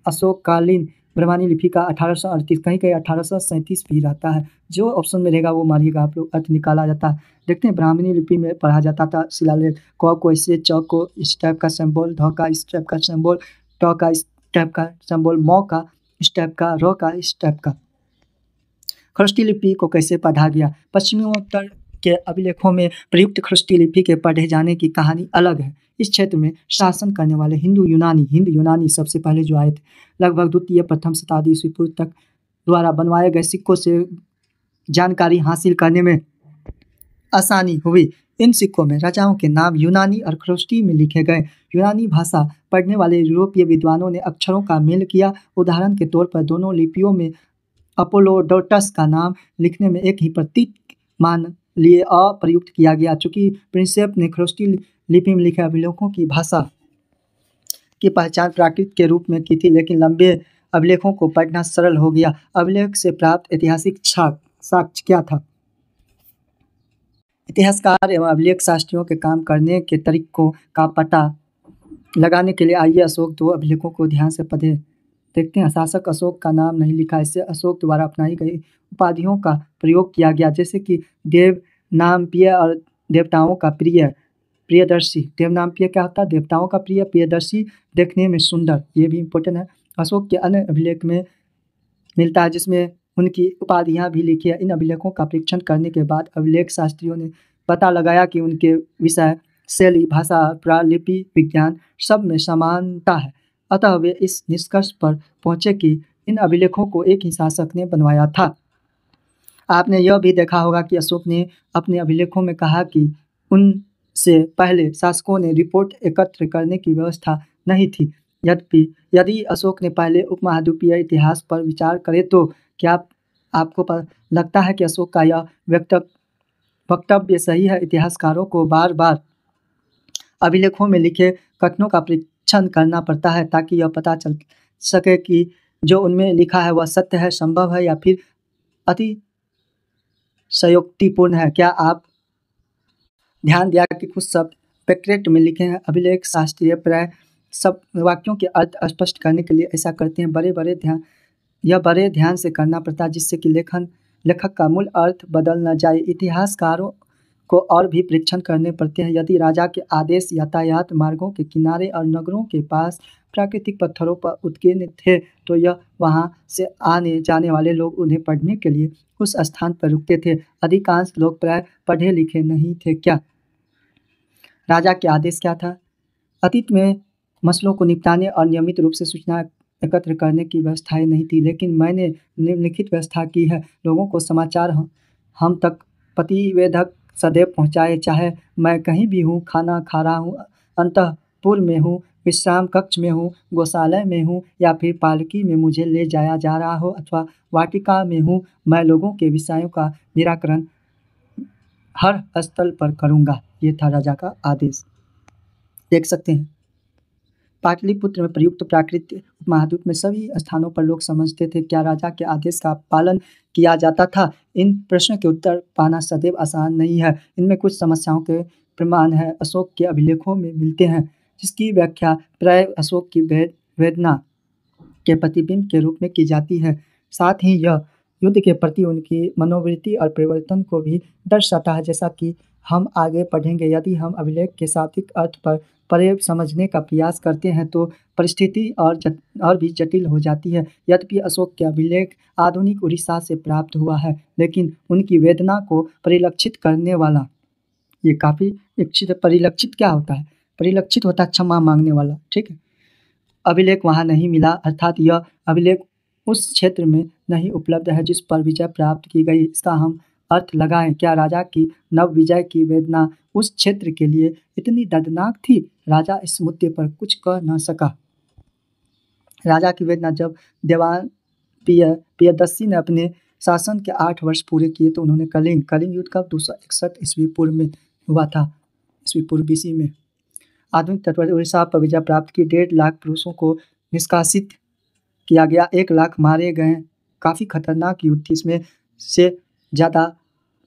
अशोककालीन ब्रह्मानी लिपि का 1838 कहीं कहीं 1837 भी रहता है। जो ऑप्शन में रहेगा वो मारिएगा आप लोग, अर्थ निकाला जाता है। देखते हैं ब्राह्मणी लिपि में पढ़ा जाता था शिलालेख। क को इससे, च को इस टाइप का सिंबल, ध का इस टाइप का सिंबल, ट का इस टाइप का सिंबल, म का इस टाइप का, र का इस टाइप का। खरोष्टी लिपि को कैसे पढ़ा गया? पश्चिमोत्तर के अभिलेखों में प्रयुक्त खरोष्टी लिपि के पढ़े जाने की कहानी अलग है। इस क्षेत्र में शासन करने वाले हिंदू यूनानी सबसे पहले जो आए थे, लगभग द्वितीय प्रथम शताब्दी ईस्वी पूर्व तक द्वारा बनवाए गए सिक्कों से जानकारी हासिल करने में आसानी हुई। इन सिक्कों में राजाओं के नाम यूनानी और खरोष्टी में लिखे गए। यूनानी भाषा पढ़ने वाले यूरोपीय विद्वानों ने अक्षरों का मेल किया। उदाहरण के तौर पर दोनों लिपियों में अपोलोडोटस का नाम लिखने में एक ही प्रतीक मान लिए प्रयुक्त किया गया। चूंकि प्रिंसेप ने खरोष्टी लिपि में लिखे अभिलेखों की भाषा की पहचान प्राकृत के रूप में की थी, लेकिन लंबे अभिलेखों को पढ़ना सरल हो गया। अभिलेख से प्राप्त ऐतिहासिक साक्ष्य क्या था? इतिहासकार एवं अभिलेख शास्त्रियों के काम करने के तरीकों का पता लगाने के लिए आइए अशोक दो अभिलेखों को ध्यान से पढ़ें। देखते हैं। शासक अशोक का नाम नहीं लिखा, इससे अशोक द्वारा अपनाई गई उपाधियों का प्रयोग किया गया, जैसे कि देव नाम प्रिय और देवताओं का प्रिय, प्रियदर्शी। देव नाम प्रिय क्या होता है? देवताओं का प्रिय, प्रियदर्शी देखने में सुंदर, ये भी इम्पोर्टेंट है। अशोक के अन्य अभिलेख में मिलता है जिसमें उनकी उपाधियां भी लिखी है। इन अभिलेखों का परीक्षण करने के बाद अभिलेख शास्त्रियों ने पता लगाया कि उनके विषय, शैली, भाषा, प्रालिपि, विज्ञान सब में समानता है। अतः वे इस निष्कर्ष पर पहुंचे कि इन अभिलेखों को एक ही शासक ने बनवाया था। आपने यह भी देखा होगा कि अशोक ने अपने अभिलेखों में कहा कि उनसे पहले शासकों ने रिपोर्ट एकत्र करने की व्यवस्था नहीं थी। यदि अशोक ने पहले उपमहाद्वीपीय इतिहास पर विचार करे तो क्या आपको लगता है कि अशोक का यह वक्तव्य सही है? इतिहासकारों को बार बार अभिलेखों में लिखे कथनों का परीक्षण करना पड़ता है ताकि यह पता चल सके कि जो उनमें लिखा है वह सत्य है, संभव है या फिर अति संयोक्तिपूर्ण है। क्या आप ध्यान दिया कि कुछ शब्द पैक्रेट में लिखे हैं? अभिलेख शास्त्रीय प्राय सब वाक्यों के अर्थ स्पष्ट करने के लिए ऐसा करते हैं। बड़े ध्यान से करना पड़ता है जिससे कि लेखक का मूल अर्थ बदल न जाए। इतिहासकारों को और भी परीक्षण करने पड़ते हैं। यदि राजा के आदेश यातायात मार्गों के किनारे और नगरों के पास प्राकृतिक पत्थरों पर उत्कीर्ण थे तो यह वहां से आने जाने वाले लोग उन्हें पढ़ने के लिए उस स्थान पर रुकते थे। अधिकांश लोग प्राय पढ़े लिखे नहीं थे। क्या राजा के आदेश क्या था? अतीत में मसलों को निपटाने और नियमित रूप से सूचना एकत्र करने की व्यवस्थाएं नहीं थी, लेकिन मैंने निम्नलिखित व्यवस्था की है। लोगों को समाचार हम तक प्रतिवेदक सदैव पहुंचाए, चाहे मैं कहीं भी हूँ, खाना खा रहा हूँ, अंतःपुर में हूँ, विश्राम कक्ष में हूँ, गौशाला में हूँ या फिर पालकी में मुझे ले जाया जा रहा हो अथवा वाटिका में हूँ, मैं लोगों के विषयों का निराकरण हर स्थल पर करूँगा। ये था राजा का आदेश। देख सकते हैं पाटलिपुत्र में प्रयुक्त प्राकृत उपमहाद्वीप में सभी स्थानों पर लोग समझते थे। क्या राजा के आदेश का पालन किया जाता था? इन प्रश्नों के उत्तर पाना सदैव आसान नहीं है। इनमें कुछ समस्याओं के प्रमाण है अशोक के अभिलेखों में मिलते हैं, जिसकी व्याख्या प्राय अशोक की वेदना के प्रतिबिंब के रूप में की जाती है। साथ ही यह युद्ध के प्रति उनकी मनोवृत्ति और परिवर्तन को भी दर्शाता है, जैसा कि हम आगे पढ़ेंगे। यदि हम अभिलेख के शाब्दिक अर्थ पर परे समझने का प्रयास करते हैं तो परिस्थिति और भी जटिल हो जाती है। यद्यपि अशोक के अभिलेख आधुनिक उड़ीसा से प्राप्त हुआ है, लेकिन उनकी वेदना को परिलक्षित करने वाला, ये काफ़ी परिलक्षित क्या होता है? परिलक्षित होता है क्षमा मांगने वाला, ठीक है। अभिलेख वहाँ नहीं मिला, अर्थात यह अभिलेख उस क्षेत्र में नहीं उपलब्ध है जिस पर विजय प्राप्त की गई। इसका हम अर्थ लगाएं। क्या राजा की नव विजय की वेदना उस क्षेत्र के लिए इतनी दर्दनाक थी? राजा इस मुद्दे पर कुछ कह न सका। राजा की वेदना जब देवान प्रियदर्शी ने अपने शासन के 8 वर्ष पूरे किए तो उन्होंने कलिंग युद्ध कब 261 ईस्वी पूर्व में हुआ था, ईस्वी पूर्व BC में। आधुनिक तटवर्ती उड़ीसा पर विजय प्राप्त की। 1.5 लाख पुरुषों को निष्कासित किया गया, 1 लाख मारे गए। काफ़ी खतरनाक युद्ध थी, इसमें से ज़्यादा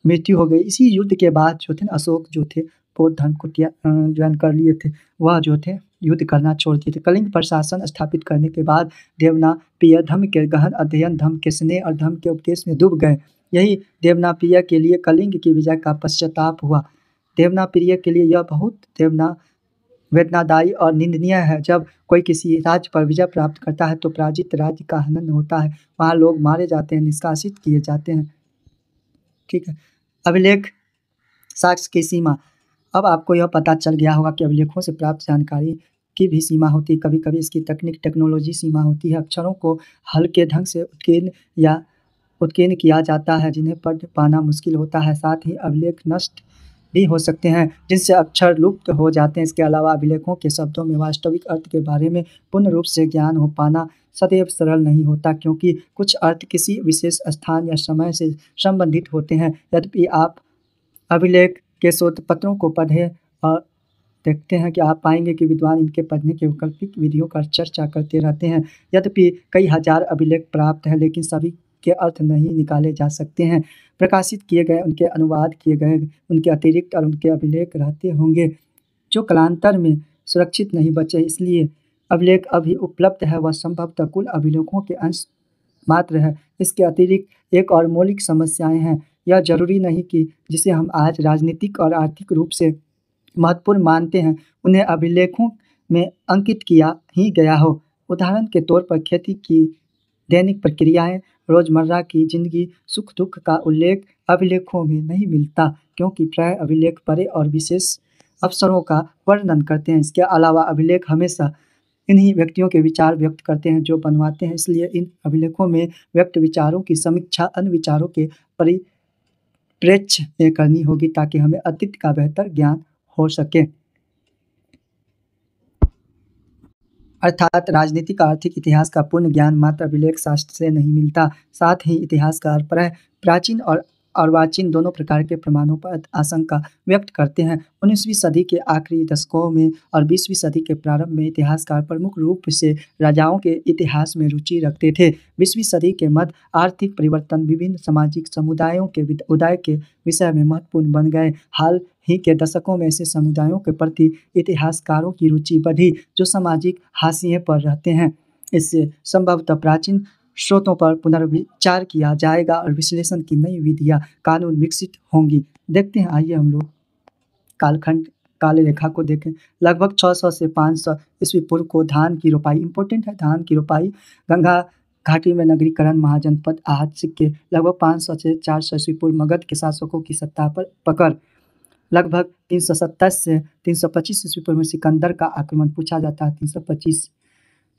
मृत्यु हो गई। इसी युद्ध के बाद जो थे अशोक जो थे बौद्ध धर्म को ज्वाइन कर लिए थे, वह जो थे युद्ध करना छोड़ दिए थे। कलिंग पर शासन स्थापित करने के बाद देवनापिय धर्म के गहन अध्ययन, धर्म के स्नेह और धर्म के उपदेश में डूब गए। यही देवनापिय के लिए कलिंग की विजय का पश्चाताप हुआ। देवनापिय के लिए यह बहुत वेदनादायी और निंदनीय है। जब कोई किसी राज्य पर विजय प्राप्त करता है तो पराजित राज्य का हनन होता है, वहाँ लोग मारे जाते हैं, निष्कासित किए जाते हैं। ठीक है। अभिलेख साक्ष्य की सीमा। अब आपको यह पता चल गया होगा कि अभिलेखों से प्राप्त जानकारी की भी सीमा होती है। कभी कभी इसकी टेक्नोलॉजी सीमा होती है। अक्षरों को हल्के ढंग से उत्कीर्ण किया जाता है जिन्हें पढ़ पाना मुश्किल होता है। साथ ही अभिलेख नष्ट भी हो सकते हैं जिनसे अक्षर लुप्त हो जाते हैं। इसके अलावा अभिलेखों के शब्दों में वास्तविक अर्थ के बारे में पूर्ण रूप से ज्ञान हो पाना सदैव सरल नहीं होता, क्योंकि कुछ अर्थ किसी विशेष स्थान या समय से संबंधित होते हैं। यद्यपि आप अभिलेख के शोध पत्रों को पढ़ें और देखते हैं कि आप पाएंगे कि विद्वान इनके पढ़ने के वैकल्पिक विधियों का चर्चा करते रहते हैं। यद्यपि कई हजार अभिलेख प्राप्त हैं, लेकिन सभी के अर्थ नहीं निकाले जा सकते हैं। प्रकाशित किए गए, उनके अनुवाद किए गए, उनके अतिरिक्त और उनके अभिलेख रहते होंगे जो कालांतर में सुरक्षित नहीं बचे। इसलिए अभिलेख अभी उपलब्ध है वह संभवतः कुल अभिलेखों के अंश मात्र है। इसके अतिरिक्त एक और मौलिक समस्याएं हैं। यह जरूरी नहीं कि जिसे हम आज राजनीतिक और आर्थिक रूप से महत्वपूर्ण मानते हैं उन्हें अभिलेखों में अंकित किया ही गया हो। उदाहरण के तौर पर खेती की दैनिक प्रक्रियाएं, रोजमर्रा की जिंदगी, सुख दुख का उल्लेख अभिलेखों में नहीं मिलता, क्योंकि प्राय अभिलेख बड़े और विशेष अवसरों का वर्णन करते हैं। इसके अलावा अभिलेख हमेशा इन्हीं व्यक्तियों के विचार व्यक्त करते हैं जो बनवाते हैं। इसलिए इन अभिलेखों में व्यक्त विचारों की समीक्षा अन्य विचारों के परिप्रेक्ष्य में करनी होगी ताकि हमें अतीत का बेहतर ज्ञान हो सके। अर्थात राजनीतिक आर्थिक इतिहास का पूर्ण ज्ञान मात्र अभिलेख शास्त्र से नहीं मिलता। साथ ही इतिहासकार प्राचीन और अर्वाचीन दोनों प्रकार के प्रमाणों पर आशंका व्यक्त करते हैं। 19वीं सदी के आखिरी दशकों में और 20वीं सदी के प्रारंभ में इतिहासकार प्रमुख रूप से राजाओं के इतिहास में रुचि रखते थे। 20वीं सदी के मध्य आर्थिक परिवर्तन विभिन्न सामाजिक समुदायों के उदय के विषय में महत्वपूर्ण बन गए। हाल ही के दशकों में ऐसे समुदायों के प्रति इतिहासकारों की रुचि बढ़ी जो सामाजिक हाशिए पर रहते हैं। इससे संभवतः प्राचीन स्रोतों पर पुनर्विचार किया जाएगा और विश्लेषण की नई विधियां, कानून विकसित होंगी। देखते हैं, आइए हम लोग कालखंड काले रेखा को देखें। लगभग 600 से 500 ईस्वी पूर्व को धान की रोपाई, इंपॉर्टेंट है धान की रोपाई, गंगा घाटी में नगरीकरण, महाजनपद, आहत सिक्के। लगभग 500 से 400 ईस्वी पूर्व मगध के शासकों की सत्ता पर पकड़। लगभग 370 से 325 ईस्वी पूर्व में सिकंदर का आक्रमण पूछा जाता है, 325।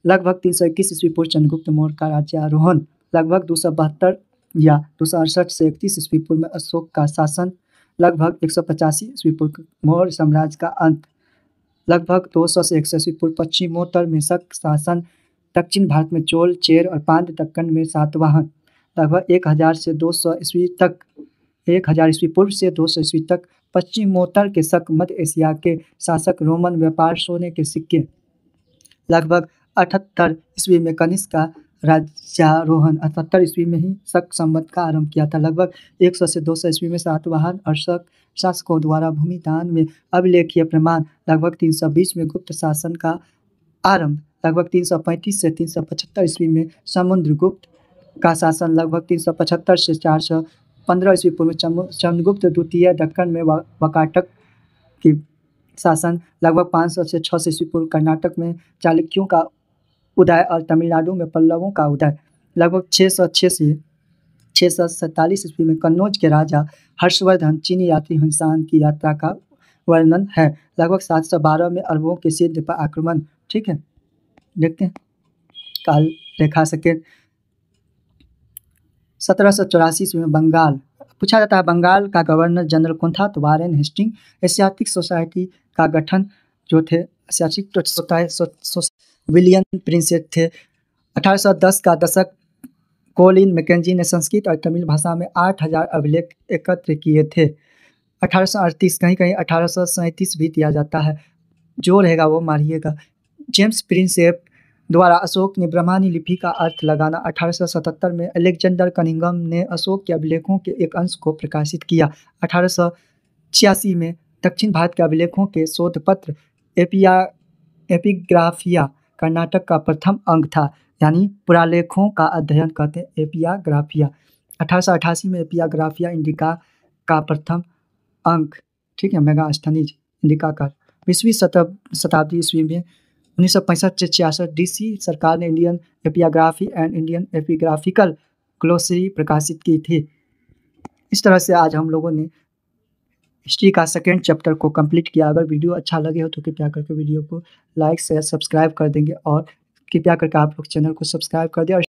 लगभग 321 ईस्वी पूर्व चंद्रगुप्त मौर्य का राज्यारोहण। लगभग 272 या 268 से 31 ईस्वी पूर्व में अशोक का शासन। लगभग 185 ईस्वी पूर्व मौर्य साम्राज्य का अंत। लगभग 200 से 100 ईस्वी पूर्व पश्चिमोत्तर में शक शासन। दक्षिण भारत में चोल, चेर और पांड्य दक्कन में सातवाहन। लगभग 1000 से 200 ईस्वी तक 1000 ईस्वी पूर्व से 200 ईस्वी तक पश्चिमोत्तर के शक। मध्य एशिया के शासक रोमन व्यापार, सोने के सिक्के। लगभग 78 ईस्वी में कनिष्क का राज्यारोहण। 78 ईस्वी में ही शक संवत का आरंभ किया था। लगभग 100 से 200 ईस्वी में सातवाहन और शक शासकों द्वारा भूमि दान में अभिलेखीय प्रमाण। लगभग 320 में गुप्त शासन का आरंभ। लगभग 335 से 375 ईस्वी में समुद्रगुप्त का शासन। लगभग 375 से 415 ईस्वी पूर्व में चंद्रगुप्त द्वितीय दक्कन में वाकाटक की शासन। लगभग 500 से 600 ईस्वी पूर्व कर्नाटक में चालुक्यों का उदय और तमिलनाडु में पल्लवों का उदय। लगभग 606 से 647 ईस्वी में कन्नौज के राजा हर्षवर्धन चीनी यात्री हुनसांग की यात्रा का वर्णन है। लगभग 712 में अरबों के सिंध पर आक्रमण। ठीक है, देखते हैं काल रेखा सेकेंड। 1784 ईस्वी में बंगाल पूछा जाता है बंगाल का गवर्नर जनरल कौन था, तो वारेन हेस्टिंग। एशियाटिक सोसाइटी का गठन जो थे एशियाटिक विलियम प्रिंसेप थे। 1810 का दशक कोलिन मैकेंजी ने संस्कृत और तमिल भाषा में 8,000 अभिलेख एकत्र किए थे। 1838 कहीं 1837 भी दिया जाता है, जो रहेगा वो मारिएगा। जेम्स प्रिंसेप द्वारा अशोक ने ब्राह्मणी लिपि का अर्थ लगाना। 1877 में अलेक्जेंडर कनिंघम ने अशोक के अभिलेखों के एक अंश को प्रकाशित किया। 1886 में दक्षिण भारत के अभिलेखों के शोध पत्र एपिग्राफिया कर्नाटक का प्रथम अंग था, यानी पुरालेखों का अध्ययन कहते हैं एपिग्राफिया। 1888 में एपिग्राफिया इंडिका का प्रथम अंक, ठीक है, मेगास्थनीज इंडिका का। 20वीं शताब्दी ईस्वी में 1965 से 66 डीसी सरकार ने Indian epigraphy and Indian epigraphical glossary प्रकाशित की थी। इस तरह से आज हम लोगों ने हिस्ट्री का सेकेंड चैप्टर को कंप्लीट किया। अगर वीडियो अच्छा लगे हो तो कृपया करके वीडियो को लाइक शेयर सब्सक्राइब कर देंगे और कृपया करके आप लोग चैनल को सब्सक्राइब कर दें और